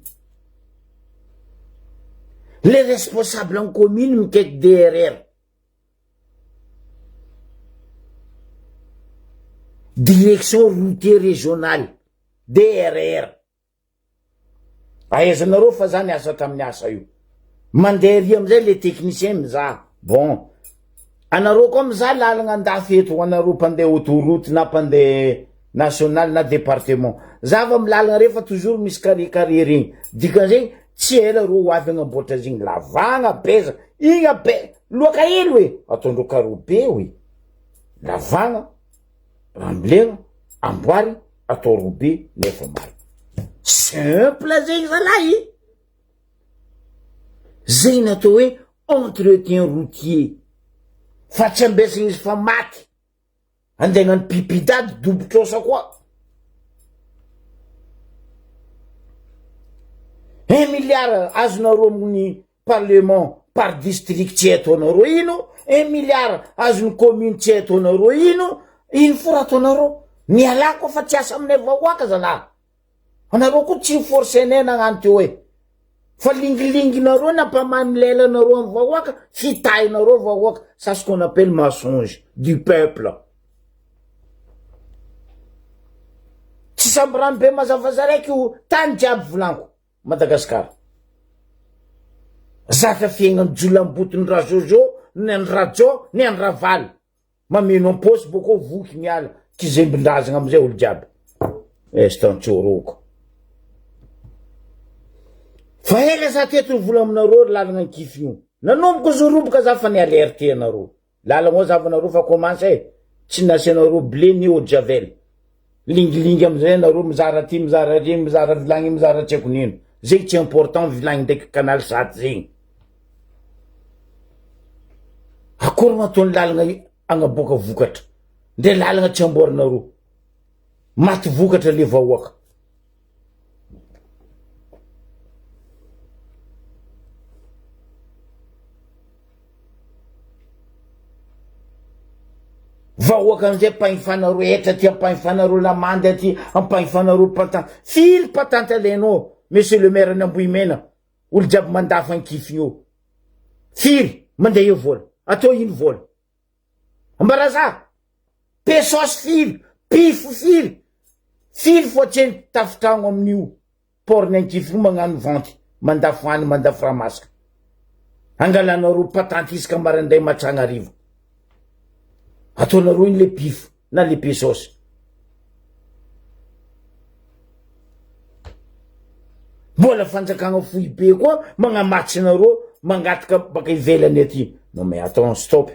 Les responsables en commune mikaiky DRR. Direction routier régionale, DRR. Ahaizanareo fa za niasa tamin'ny asa io. Mandeha ry amizay le technicien mizaha. Bon. Anareo koa mizaha lalagna andafy eto, anareo mpandeha autoroute na mpandeha national na département. Za va milalagna refa toujours misy carré regny. Dikan'izegny tsy ela ro ho avy agnamboatra zegny lavagna beza. Igna be, loaka hely hoe, ataondreo karobe hoe. Lavagna, ramblena, amboary, atao robe, nefa mary. Simple zegny zalahy. Zegny natao hoe entretien routier. Fa tsy ambesagny izy fa maty. Andeha ny pipidady dobotrosa koa. 1 milliard azonareo amin'ny parlement par district tsy eto anareo ino. 1 milliard azon'ny commune tsy eto anareo ino. iny fora ataonareo nialako fa tsy asa aminay vahoaka zalahy anareo koa tsy forcenay nagnano teo hoe fa lingilinginareo nampamamy lelanareo amin'ny vahoaka fitahinareo vahoaka ça ce qu'on appelle mensonge du peuple tsy samby rano be mazavaza raiky io tany jiaby volaniko Madagasikara zatra fiaignany jolambotony razozo ny any rajo ny any ravaly mameno am-posy boko voky miala kizembindrazagna amizay olo jiaby estantsioroko fa ela za teto vola aminareo lalagna ny kify io nanomboka zoroboka za fa ny alerte anareo lalagna zavanareo fa commence tsy nasianareo blé ni eau de javel lingilingy amizay nareo mizara ty mizara ty mizara vilagny mizara tsy haiko nino zay tsy important vilagny ndraiky canal saty zegny akory matony lalagna agnaboaka vokatra ndre lalagna tsy amboarinareo maty vokatra le vahoaka vahoaka amizay ampahinifanareo etra ty ampahinifanareo lamandy aty ampahinifanareo patante fily patante alainao monsieur le maire ny Ambohimena olo jiaby mandafa ny kifiny io firy mandeha eo vola atao ino vola ambaraza pesos firy pifo firy fo tsy tafitragno amin'io porny ankifiny magnano venty mandafo hany mandafo ramasaka angalanareo patante isaka maranday matragna arivo ataonareo iny le pifo na le pesos mbola fanjakagna foy be koa magnamatsynareo mangataka baka ivelany aty non mais attends stop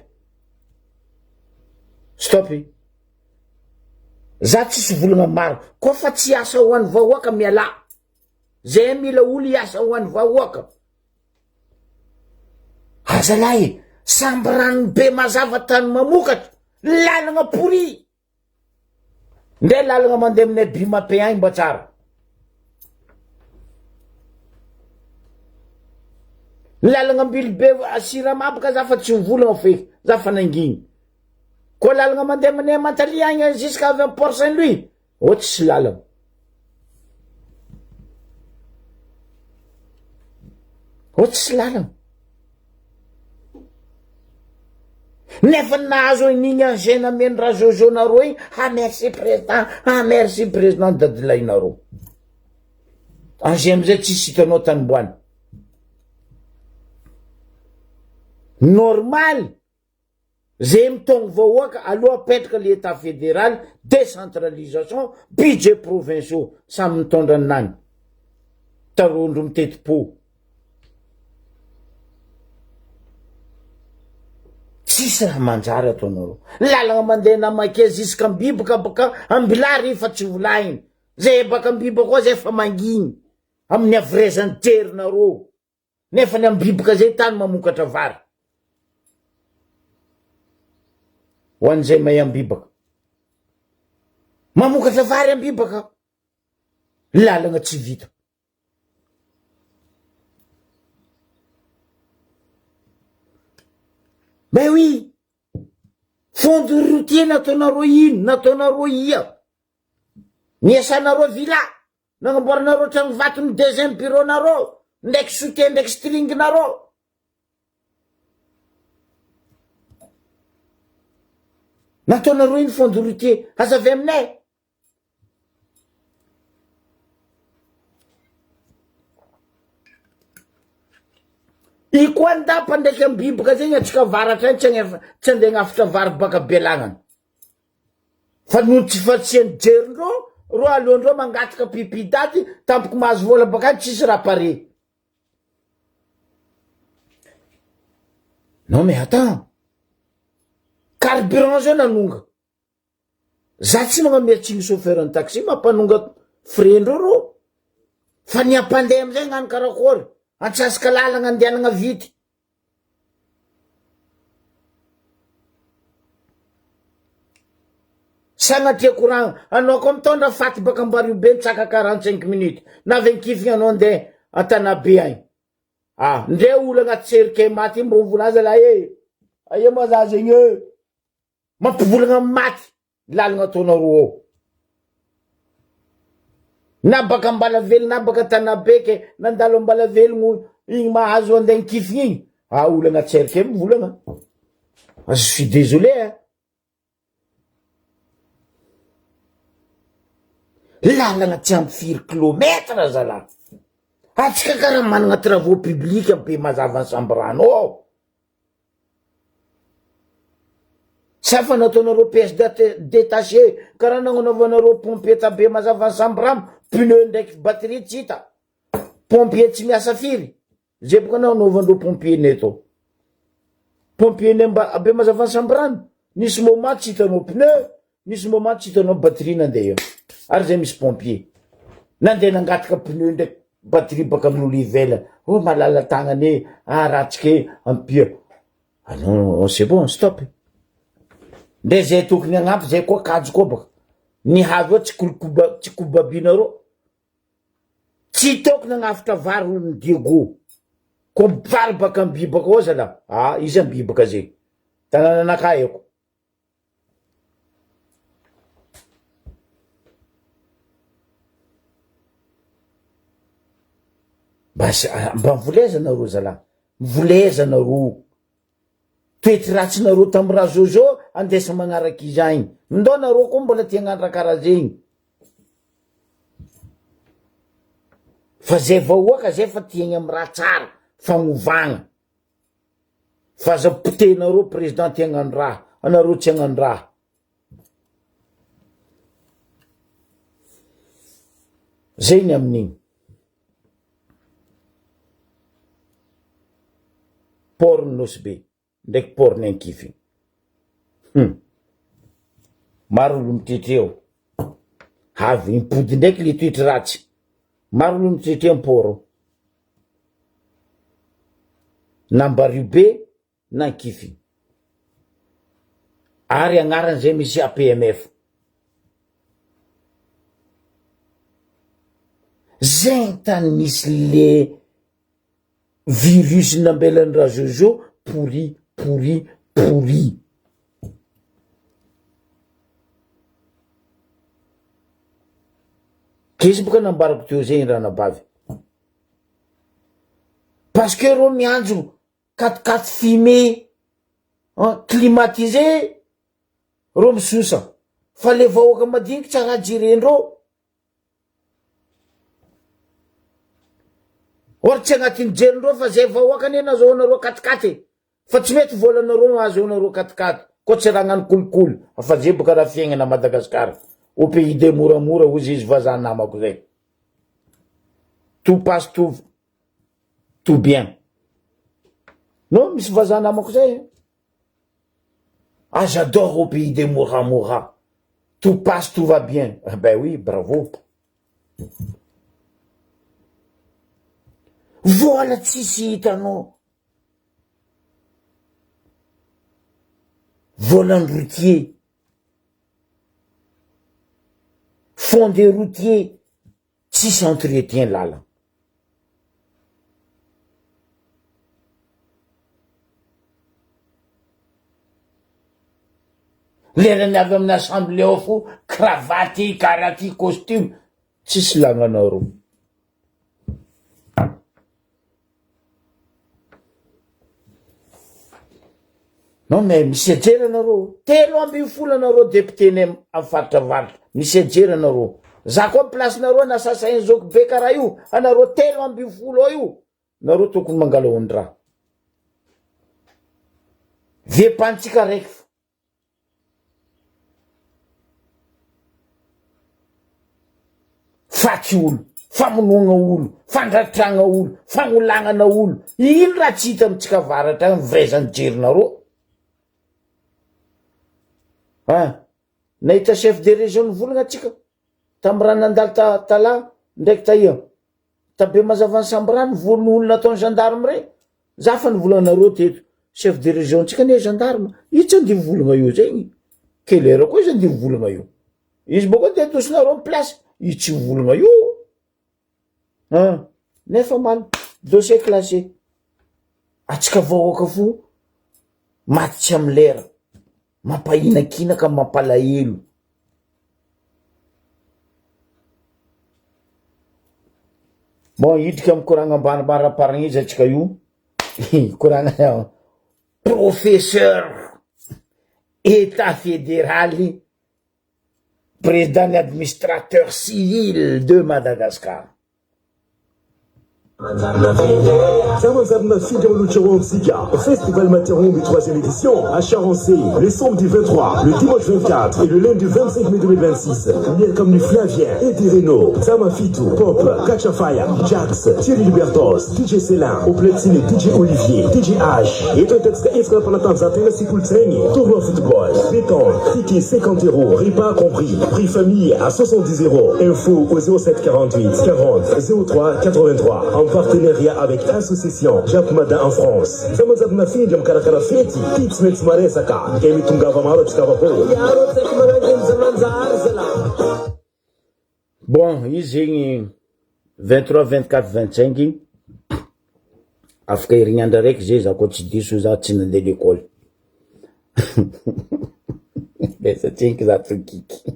za tsisy volagna maro koa fa tsy asa ho an'ny vahoaka miala zay mila olo iasa ho an'ny vahoaka azalahy samby rano be mazava tany mamokatra lalagna pourri ndre lalagna mandeha aminay bimape agny mba tsara lalagna ambily be siramabaka za fa tsy volagna feky za fa nanginy koa lalagna mandeha aminay Mantalia agny jusqu'à avy amin'ny Port Saint-Louis ohatsy sy lalagna nefa nahazo igny angena meno raha zozonareo igny merci président dadilahinareo ange amizay tsisy hitanao tanimboany normal zay mitongny vahoaka aloha apetraka l'état fédéral décentralisation budget provinciaux samy mitondra nany tarondro miteti-po tsisy raha manjary ataonareo lalagna mandeha namake ziska ambibaka baka ambilary fa tsy volahiny zay baka ambibaka koa zay fa manginy amin'ny avrezany jerinareo nefa ny ambibaka zay tany mamokatra vary ho an'izay mahay ambibaka mamokatra vary ambibaka lalagna tsy vita ben oui fond de routier nataonareo ino nataonareo ia niasanareo villa nagnamboaranareo tragno vato ny deuxième bureau nareo ndraiky soutien ndraiky stringnareo nataonareo ino fond de routier azavy aminay i koa andapa ndraiky ambibaka zegny atsika varatra tsy andeha gnafitra vary baka belagnany fa noho tsy fatsiany jerindreo ro alohandreo mangataka pipi daty tampoko mahazo vola baka tsisy raha pare non mais attends carburant zao nanonga za tsy magnametsiny chauffeur ny taxi mampanonga frendreo ro fa ny ampandeha amizay gnano karakory antsasaka lalagna andehanagna vity sagnatria courant anao koa mitondra faty baka ambario be mitsaka 45 minutes na avy ankifigny anao andeha Antanabe agny ndre olo agnaty serike maty mbo mivola azy la aia ma za zegny mampivolagna maty lalagna ataonareo ao. Na baka Ambalavelo na baka Tanabeke nandalo Ambalavelo igny mahazo andeha kify igny. Olana tserika mivolagna. Je suis désolé hein. Lalagna tsy ampy 4 kilomètre zala. Atsika karaha managna travaux publics ampe mazava ny Sambrano ao. Safa nataonareo pièce détaché karaha nagnanaovanareo pompier tabe mazava ny Sambrano, pneu ndraiky batterie tsy hita. Pompier tsy miasa firy. Zay boka nagnanaovandreo pompier neto. Pompier be mazava ny Sambrano, nisy moment tsy hitanao pneu, nisy moment tsy hitanao batterie nandeha eo. Ary zay misy pompier nandeha nangataka pneu ndraiky batterie baka amin'olo ivelany. Malala tagnany ratsike ampia. Non, c'est bon, stop. Nde zay tokony agnampy zay koa kajo koa baka. Ny hazo tsy kobabinareo. Tsy tokony agnafitra vary ny Diego. Ko vary baka ambibaka ao zala. Izy ambibaka zay. Tanànanakay eko. Mba volezanareo zala. Volezanareo. Toetry ratsinareo tamin'ny raha Jojo andesa magnaraky izany. Ndao nareo koa mbola tia hagnano raha karaha zegny. Fa zay vahoaka zay fa tiagny amin'ny raha tsara, fagnovagna. Fa za potenareo président tia hagnano raha, anareo tsy hagnano raha. Zay ny amin'igny. Port Nosbe ndraiky port Nankify. Maro olo mitretreo. Havy impody ndraiky le toetry ratsy. Maro olo mitretreo port. Nambariobe Nankify. Ary agnarany zay misy APMF. Zay tany misy le virus nambelan'ny raha Jojo pourri. Kesy boka nambarako teo zay raha nabavy. Parce que reo mianjo 4x4 fumé climatisé reo misosa. Fa le vahoaka madiniky tsy raha jirendreo. Or tsy agnatin'ny jerindreo fa zay vahoaka ane nazahoanareo 4x4. Fa tsy mety volanareo azahoanareo 4x4. Ko tsy raha gnano kolikoly. Fa zay boka raha fiaignana Madagasikara. Au pays de moramora ozy izy vazaha namako zay. Tout passe tout bien. Non, misy vazaha namako zay. J'adore au pays de moramora. Tout passe, tout va bien. Ben oui, bravo. Vola tsisy hitanao. Volant routier. Fond des routiers. Tsisy entretien lala. Lerany avy amin'ny assemblée ao fo, cravaty, karaty, costume. Tsisy lagnanareo. Non mais misy ajeranareo. 3 nareo député-ny amin'ny faritra avaratra. Misy ajeranareo. Za koa place-nareo na sasainy zoko be karaha io. Anareo 3 ao io. Nareo tokony mangalaony raha. Vepantsika raiky. Faty olo, famonoagna olo, fandratragna olo, fagnolagnana olo. Ino raha tsy hita amitsika avaratra mivezany jerinareo? Nahita chef de région nivolagna atsika tamin'ny raha nandalo talà ndraiky taia. Tabe mazava ny Sambrano volony olo nataony gendarme re. Za fa nivolanareo teto. Chef de région tsika ne gendarme. Io tsy andivo volagna io zegny. Kelera koa izy andivo volagna io. Izy boka te tosinareo amin'ny place. Io tsy volagna io. Nefa mal. Dossier classé. Atsika vahoaka fo. Maty tsy amin'ny lera. Mampahinakina ka mampalahelo. Bon, hidrika mikoragna ambanimbaraparagna izy atsika io. Koragna professeur état fédéral, président administrateur civil de Madagascar. Zamazamna Fidel Luchawansiga, Festival Materombe 3e édition à Charancé, le samedi 23, le dimanche 24 et le lundi 25 mai 2026. Liens comme du Flavien, Eddie Reno, Zamafitu, Pop, Kachafaya, Jax, Thierry Libertos, DJ Célin, au platine DJ Olivier, DJ H. Et peut-être que pendant temps zappé, c'est pour le train, tournoi football, pétanque, ticket 50 €, repas compris, prix famille à 70 €. Info au 0748 40 03 83. En partenariat avec l'association Jacques Mada en France. Zamazabna Fidel Karakara Feti, Pitsmets Maresaka, Kemitunga Vamaro Tskavapo. Bon, izy 23, 24, 25 afaka herignandra raiky zay za koa tsy diso za tsy nandeha l'école. Besa tsinky za tokiky.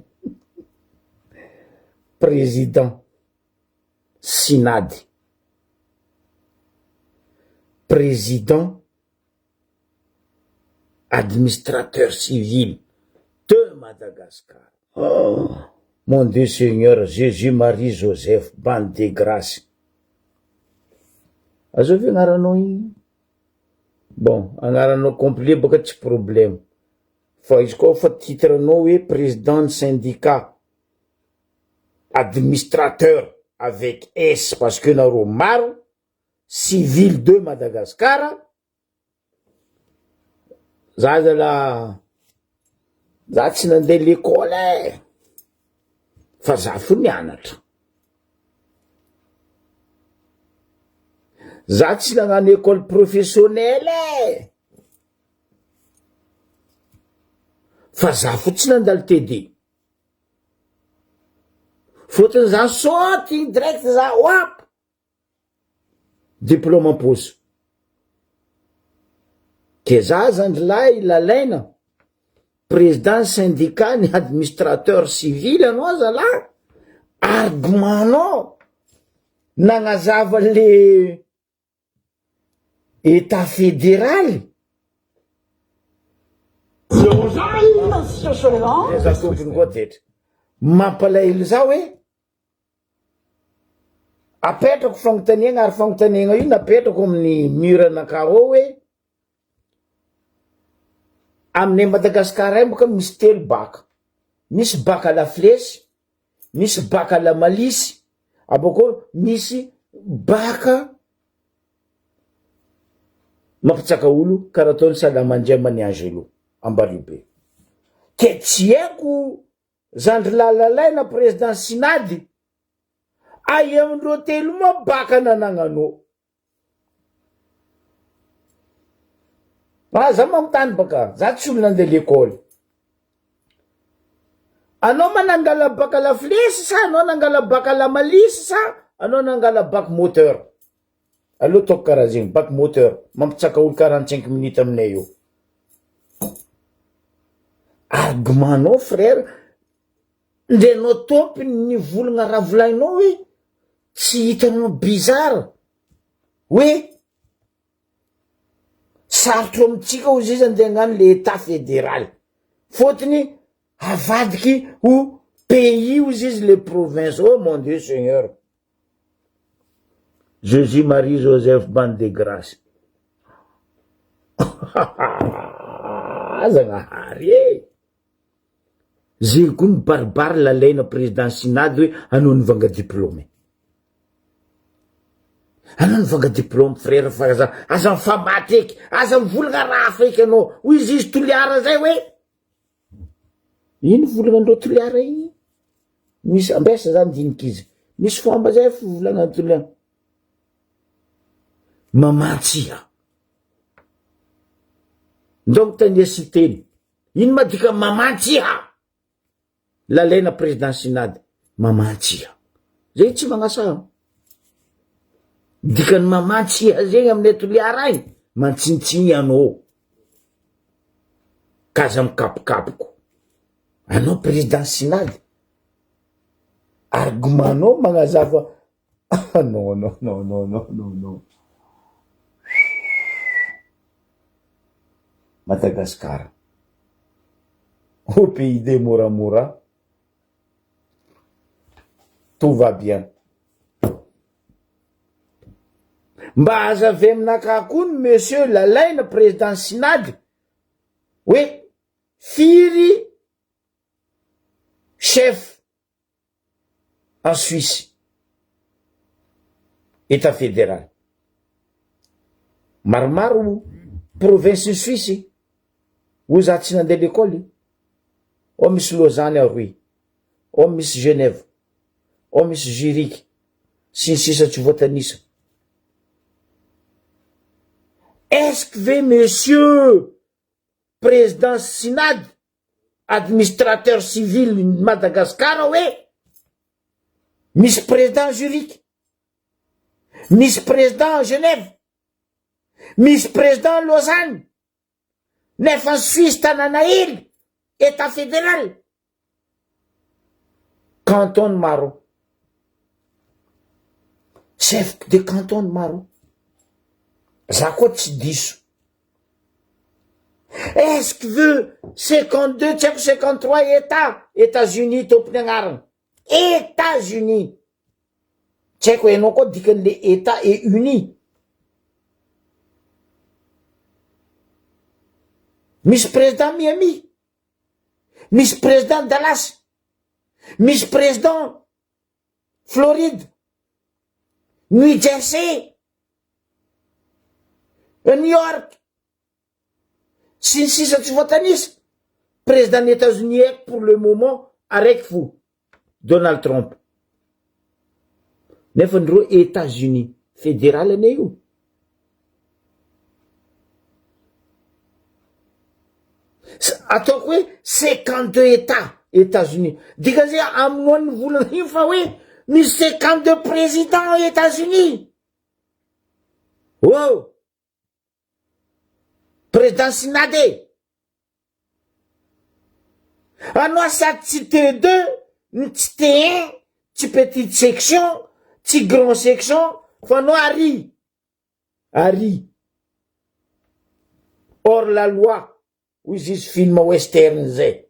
Président Synade, président administrateur civil de Madagascar. Oh, mon Dieu Seigneur, Jésus-Marie Joseph, bande de grâce. Azo avy agnaranao igny? Bon, agnaranao complet baka tsy problème. Fa izy koa fa titranao hoe président de syndicat, administrateur avec S parce que naro maro, civil de Madagascar, za tsy nandeha l'école fa za fo nianatra. Za tsy nagnano école professionnelle fa za fo tsy nandalo TD. Fotony za saute direct za wap diplôme en pause. Que za zandrilahy lalaina président syndicat ni administrateur civil anao zalahy, argumentanao nagnazava le état fédéral. Za tompony koa tetra mampalahelo za hoe apetrako fagnotaniagna ary fagnotaniagna io napetrako amin'ny mur anakao hoe aminay Madagascar ay boka misy telo baka, misy baka la flèche, misy baka la malice, abako misy baka mampitsaka olo karaha ataony Salamandriamany Angelo Ambaribe. Ke tsy haiko zandry lalalaina président Synady ay amindreo telo moa baka nanagnanao. Za magnotany baka, za tsy olo nandeha l'école. Anao manangala baka la flèche sa anao nangala baka la malice sa anao nangala bac moteur? Allo toko karaha zegny, bac moteur mampitsaka olo 45 minutes aminay io. Argumentanao frère, ndrenao tompony ny volagna raha volainao hoe tsy hitanao bizarre hoe sarotro amitsika ozy izy andeha agnano le état fédéral, fotony avadiky ho pays ozy izy le province. Oh mon Dieu Seigneur, Jésus Marie Joseph, bande de grâce. Zagnahary e, zay koa mibaribary lalaina président Synady hoe anao nivanga diplôme. Anao nivanga diplôme frère, fa aza mifamaty eky, aza mivolagna raha eky anao. Hoy izy toliara zay hoe ino volagnandreo toliara igny? Misy ambesa zany dinikizy, misy fomba zay fivolagna toliara mamatsia. Donc taniesi teny ino madika mamatsia? Lalaina président Synady mamatsia zay tsy magnasa dikany mamatsia zegny aminay toliara igny mantsinitsiny anao kaza mikapokapoko. Anao président Synady argumentanao magnazava Ah, non, non, non, non, non, non, non. Madagascar. Au pays des Moramora, tout va bien. Mba azavy aminaka koa ny monsieur lalaina président synady hoe firy chef en Suisse, état fédéral. Maromaro province Suisse ho za tsy nandeha l'école. Ao misy Lausanne aroy, ao misy Genève, ao misy Zurich, sy ny sisa tsy voatanisa. Est-ce que monsieur président synade, administrateur civil de Madagascar, oui, misy président Zurich, misy président Genève, misy président Lausanne, nefa Suisse tanàna hely, état fédéral, canton maro, chef de canton maro. Ça koa tsy diso. Est-ce que veut 52, 53 États-Unis tompony agnarany? États-Unis. Tsy haiko hainao koa dikan'le États et Unis. Misy président Miami, misy président Dallas, misy président Floride, New Jersey, New York, sy ny sisa tsy voatanisa. Président des États-Unis pour le moment araiky fo, Donald Trump. Nefa ndreo États-Unis fédéral ane io. Ataoko hoe 52 États-Unis. Dikazay aminoan'ny volana io fa hoe misy 52 présidents aux États-Unis. Wow! Président synade. Anao sady tsy T2, tsy T1, tsy petite section, tsy grand section, fa anao ary. Ary. Hors la loi. Hoy izy film western zay.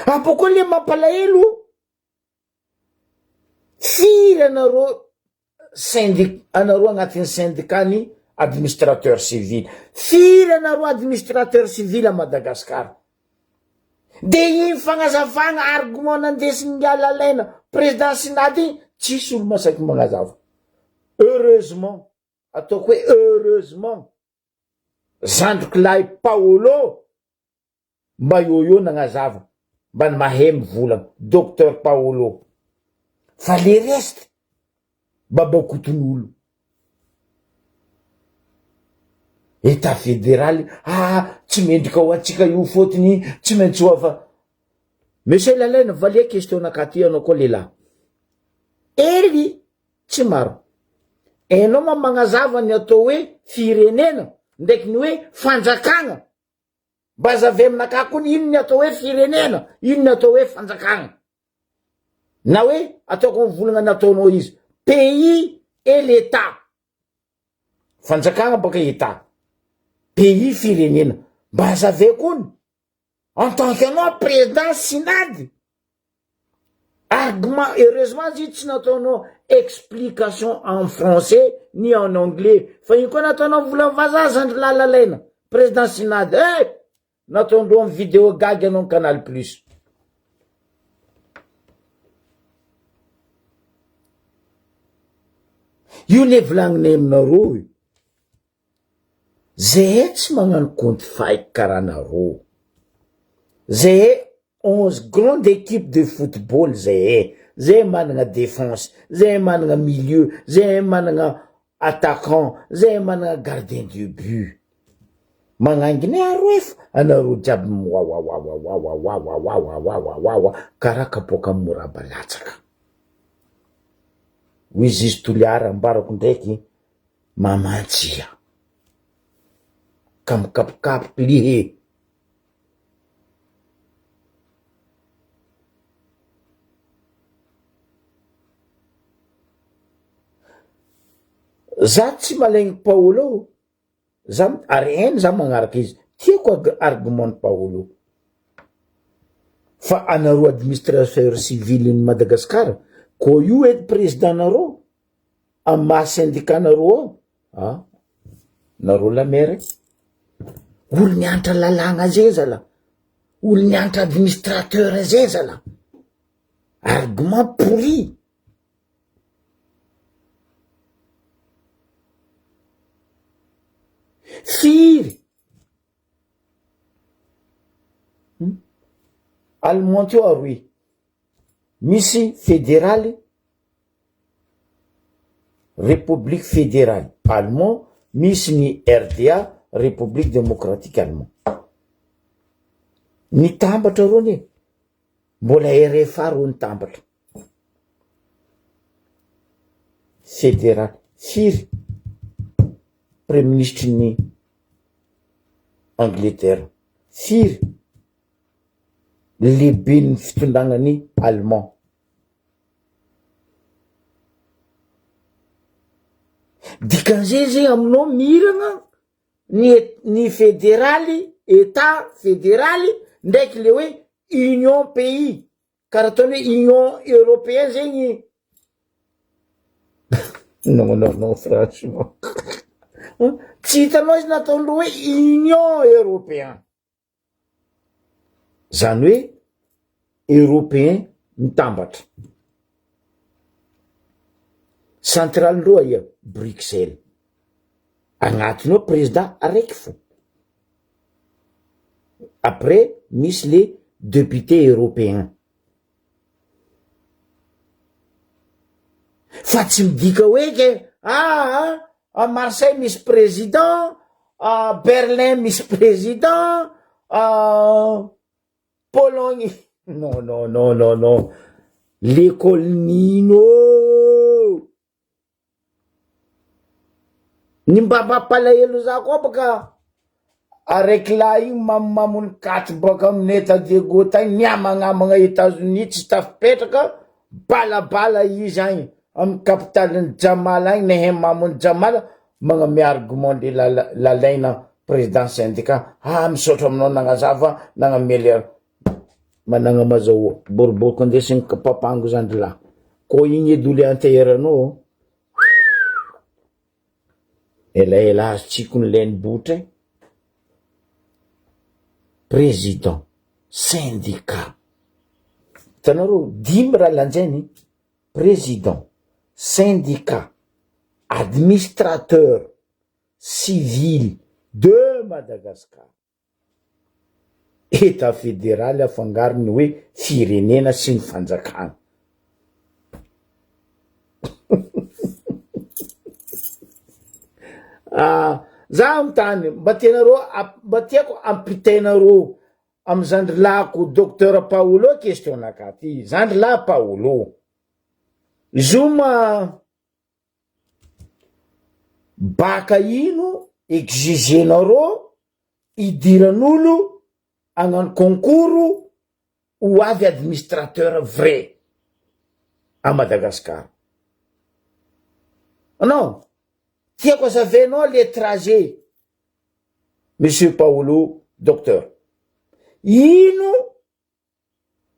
Apoko le mampalahelo. Firy anareo anareo agnatin'ny syndicany administrateur civil. Firy anareo administrateur civil à Madagascar. De iny fagnazavagna argument nandesin'ny lalaina président synady tsisy olo masaky magnazava. Heureusement, ataoko hoe heureusement, zandriko lahy Paolo mba io nagnazava, mba ny mahay mivolagna, docteur Paolo. Fa le reste babakoton'olo. État fédéral, tsy mendrika ho antsika io fotony, tsy maintsy ho afa. Monsieur lalaina valia question nakaty anao koa lehilahy. Ely tsy maro. Enao magnazava ny atao hoe firenena, ndraiky ny hoe fanjakagna. Mba zavy aminaka koa ino ny atao hoe firenena, ino ny atao hoe fanjakagna. Na hoe ataoko mivolagna nataonao izy. Pays et l'État. Fanjakagna baka État. Pays firenena. Mba zavy koa en tant qu'anao président synade. Argument, heureusement, tsy nataonao explication en français ni en anglais. Fa iny koa nataonao volagna vazaha zandry lalaina. Président synade. Nataondreo amin'ny vidéo gag anao Canal Plus. Io le volagninay aminareo io. Zahay tsy magnano compte faiky karaha nareo. Zahay 11 grandes équipes de football zahay. Zahay managna défense, zahay managna milieu, zahay managna attaquant, zahay managna gardien de but. Magnanginy aroe fa anareo jiaby karaha kapoaka morabalatsaka. Hoy izy toliara ambarako ndraiky mamantsia. Kamikapokapoky. za tsy malegny Paolo za ary hainy za magnaraka izy tiako argument Paolo fa anareo administrateur civil ny Madagasikara ko io edy président nareo amy maha syndicat nareo ao nareo la maire olo nianatra lalagna zay zala olo nianatra administrateur zay zala argument pourri firy allemand teo aroy misy fédéral république fédérale allemand misy ny RDA république démocratique allemand nitambatra rony mbola RFA ro nitambatra fédéral firy premier ministre ny Angleterre firy lehibe ny fitondragnany allemand dikan'izay zay aminao miragna ny fédéraly état fédéraly ndraiky le hoe union pays karaha ataony hoe union européen zegny non franchement tsy hitanao izy nataondro hoe union européen zany hoe européen mitambatra centralindreo ia Bruxelles agnatiny ao président araiky fo après misy les députés européens fa tsy midika hoe ke à Marseille misy président à Berlin misy président à Pologne non l'école nino ny mbaba palahelo za koa baka araiky la igny mamamony katy baka amin'ny état de gota niamagnamagna États-Unis tsy tafipetraka balabala izy agny amy capitaliny Jamal agny nehe mamony Jamal magname argument de lalaina président syndicat misaotra aminao nagnazava nagnamely managna mazao boriboriko andesigny papango zandry la ko igny edy olo anteheranao ela azo tsiko ny lainy botra président syndicat tanareo dimy raha lanjainy président syndicat administrateur civil de Madagascar état fédéral afangarony hoe firenena sy ny fanjakana za mitany mba tiako ampitainareo amy zandry lako docteur Paolo question nakaty zandry la Paolo zoma baka ino exigenareo idiran'olo agnano concours ho avy administrateur vrai à Madagascar non tiako azavenao le trajet monsieur Paolo docteur ino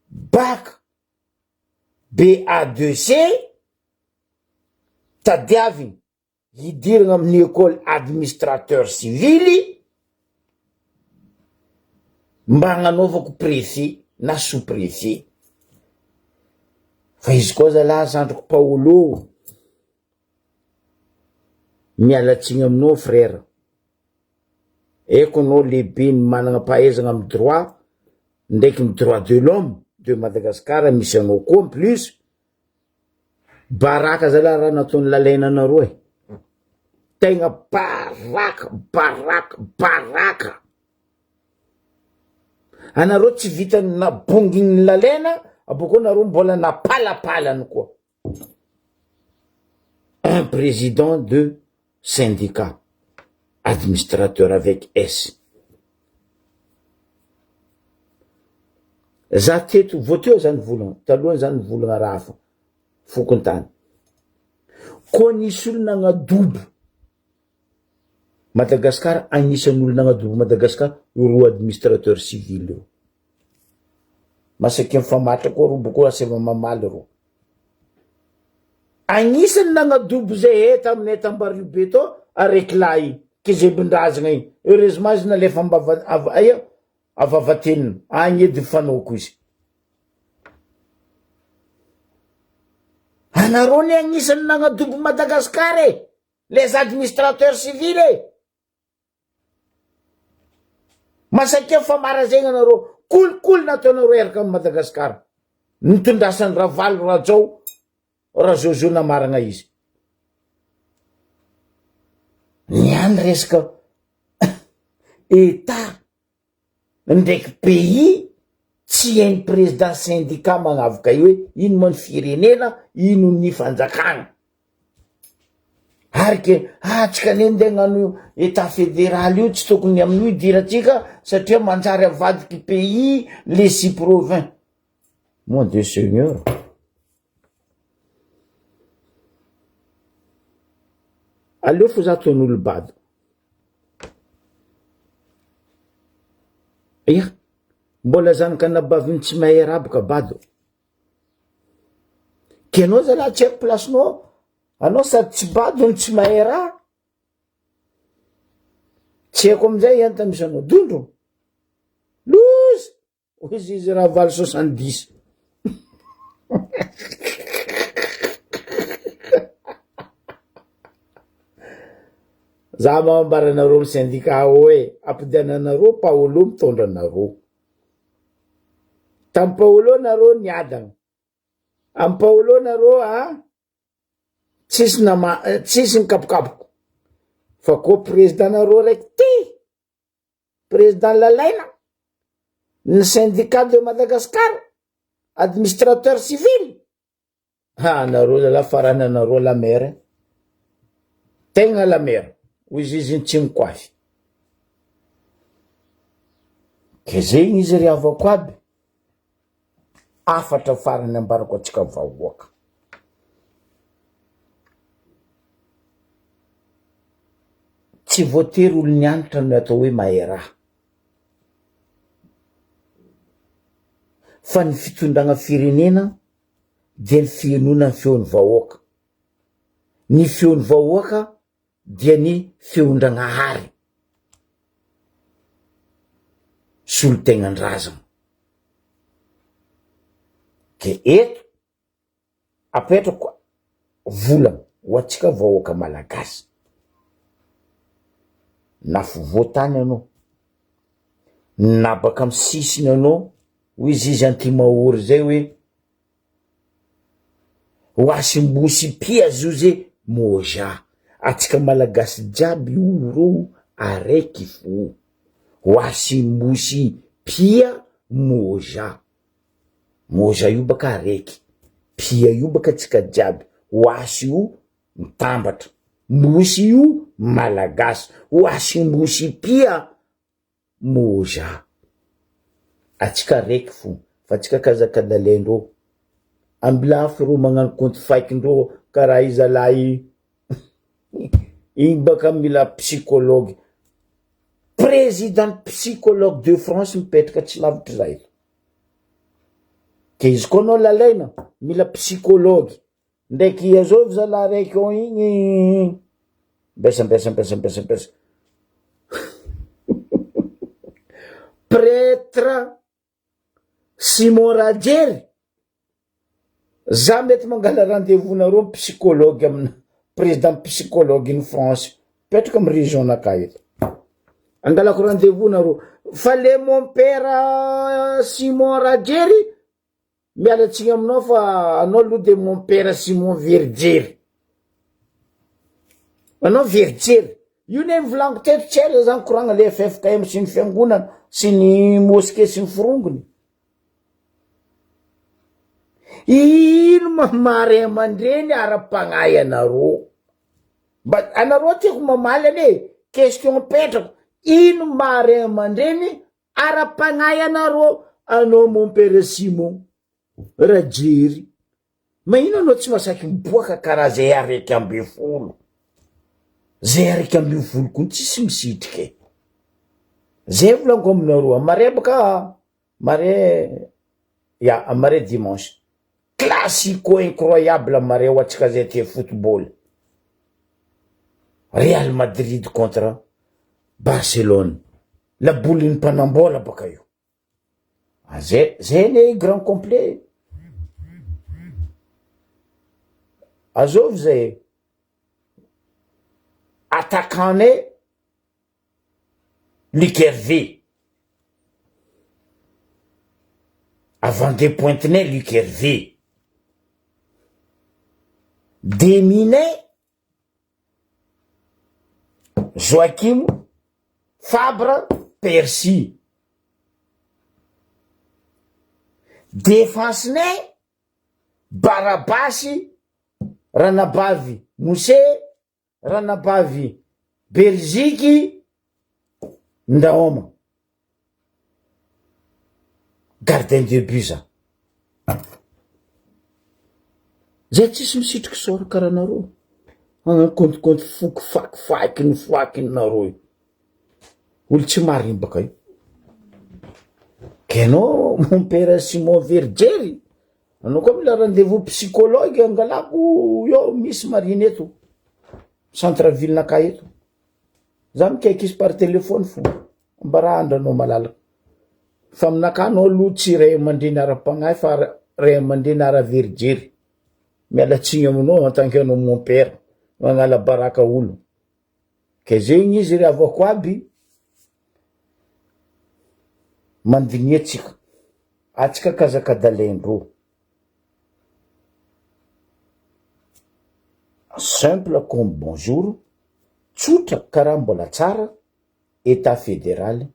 bac BA2C tadiaviny hidiragna amin'ny école administrateur civil mba hagnanovako préfet na sous-préfet fa izy koa zalahy zandriko Paolo mialatsiny aminao frère eko anao lehibe ny managna pahaizagna amy droit ndraiky ny droit de l'homme de Madagascar misy anao koa en plus baraka zalahy raha nataony lalaina anareo tegna baraka anareo tsy vitany nabonginy lalaina aboko nareo mbola napalapalany koa un président de syndicat administrateur avec S za teto voateo zany volagna talohany zany volagna raha fa fokontany ko nisy olo nagnadobo Madagascar agnisan'olo nagnadobo Madagascar iro administrateur civil io. Masaky mifamatatra koa ro boko aseva mamaly ro. Agnisan'ny nagnadobo zay taminay Tambaribe to araiky lahy Kizebindrazagna igny. Heureusement izy nalefa avavatenina agny edy fanaoko izy. Anareo ny agnisan'ny nagnadobo Madagascar les administrateurs civils Masaky famarazaigna anareo cool nataonareo eraka amin'ny Madagascar. Nitondrasan'ny Ravalo Rajao Rajojo namaragna izy. Niany resaka État ndraiky pays tsy hainy président syndicat magnavoka io hoe ino moa ny firenena, ino ny fanjakana. Arike tsika nende gnano État fédéral io tsy tokony amin'io idiratsika satria manjary avadiky pays les 6 provinces. Mon Dieu Seigneur. Aleo fo za ton'olo bado. Ia, mbola zanaka nabaviny tsy mahay arabaka bado. Kenao zalahy tsy haiko placenao, anao sady tsy bado tsy mahay raha. Tsy haiko amizay enta misy anao dondro. Lozy! Izy raha valo 70. Za mamambara anareo ny syndicat hoe ampidiananareo Paolo mitondra anareo. Tam Paolo nareo niadana. Am Paolo nareo tsisy ny kapokapoko. Fa ko président nareo raiky ty. Président Lalaina. Ny syndicat de Madagascar. Administrateur civil. Nareo zala farany anareo la mer. Tegna la mer. Izy izy tsy mikoafy. Ke zegny izy ry avako aby. Afatra farany ambarako atsika vahoaka. Tsy voatery olo nianatra no atao hoe mahay raha. Fa ny fitondragna firenena dia ny fienona ny feon'ny vahoaka. Ny feon'ny vahoaka dia ny feondragna hary. Solo tegnandrazana. Ke eto apetrako volagna ho atsika vahoaka malagasy. Na fovoatany anao, na baka amin'ny sisiny anao, ho izy antimahory zay hoe ho asimbosy pia zuze moja. Atsika malagasy jiaby olo reo araiky fo. Ho asimbosy pia moja. Moja io baka araiky. Pia io baka tsika jiaby. Ho asy io mitambatra. Mbosy io malagasy. Ho asimbosy pia moja. Atsika araiky fo. Fa tsika kazakadalendro. Ambilafy ro magnano compte faikindro karaha izalahy. Igny baka mila psychologue. Président psychologue de France mipetraka tsy lavitra zay. Ke izy koa anao lalaina mila psychologue. Ndraiky azovy zalahy raiky ao igny. Besa. Prêtre Simon Radjery. Za mety mangala rendez-vous nareo psychologue amina président psychologue in France. Petraka amin'ny région nakay. Angalako rendez-vous nareo. Fa le mon père Simon Radjery mialatsiny aminao fa anao aloha de mon père Simon Verdjery. Anao Verdjery. Io ne mivolaniko teto tsy ela zany koragna le FFKM sy ny fiangonana sy ny mosquée sy ny forongony. Ino mamary amandreny ara-pagnahy anareo. Anareo tiako mamaly ane question petrako. Ino mary amandreny ara-pagnahy anareo. Anao mon père Simon Radjery. Ma ino anao tsy masaky miboaka karaha zay araiky amby folo. zay araka ambin'ny volo koa tsisy misitrike. Zay volaniko aminareo amare baka mare ya amare dimanche classico incroyable amare ho atsika zay tia football. Real Madrid contre Barcelone. La boule ny mpanambola baka io. Zay ne grand complet. Azov zay attaquant Luc Hervé. Avant de pointer Luc Hervé. Déminé Joachim Fabre Percy. Défense Barabasi Ranabavy Moussé Ranabavy Belgique Ndaoma. Gardien de but. Zay tsisy misitriky sora karaha nareo. Konti foky fakiny nareo. Olo tsy mariny baka io. Kenao mon père Simon Vergery. Anao koa mila rendez-vous psychologue angalako yo misy mariny eto. Centre ville naka eto. Za mikaiky izy par téléphone fo. Mbara andranao malalaka. Fa aminaka anao aloha tsy ray aman-dreny ara-pagnahy fa ray aman-dreny ara-Vergery. Mialatsiny aminao en tant que anao mon père. Magnala baraka olo. Ke zegny izy ravako aby. Mandigny atsika. Atsika kazakadalendro. Simple comme bonjour. Tsotra karaha mbola tsara. État fédéral.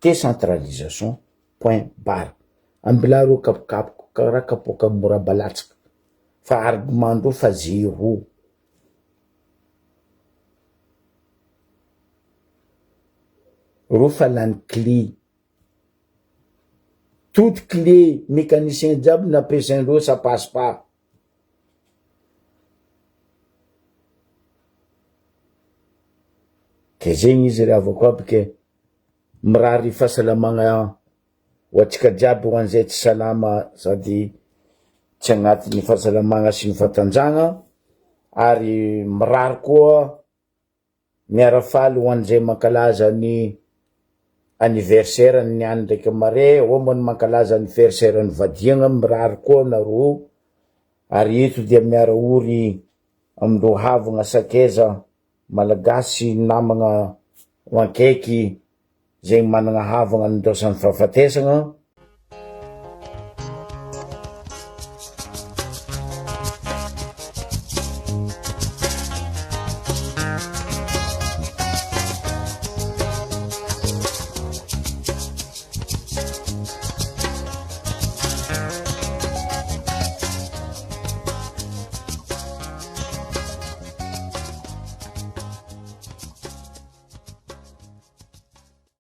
Décentralisation. Point barre. Ambilaro kapokapoko karaha kapoka mora balatsaka. Fa argument fa zéro. Rofa lany clé. Toute clé mécanicien diable nampiasaindreo ça passe pas. Ke zegny izy ravako aby ke mirary fahasalamagna ho atsika jiaby ho an'izay tsy salama sady tsy agnatin'ny fahasalamagna sy ny fahatanjagna ary mirary koa miarafaly ho an'izay mankalaza ny anniversaire ny any ndraiky mare ombany mankalaza anniversaire ny vadiagna mirary koa nareo ary eto dia miara ory amindro havagna sakeza malagasy namagna ho ankaiky zegny managna havagna nindrosan'ny fahafatesagna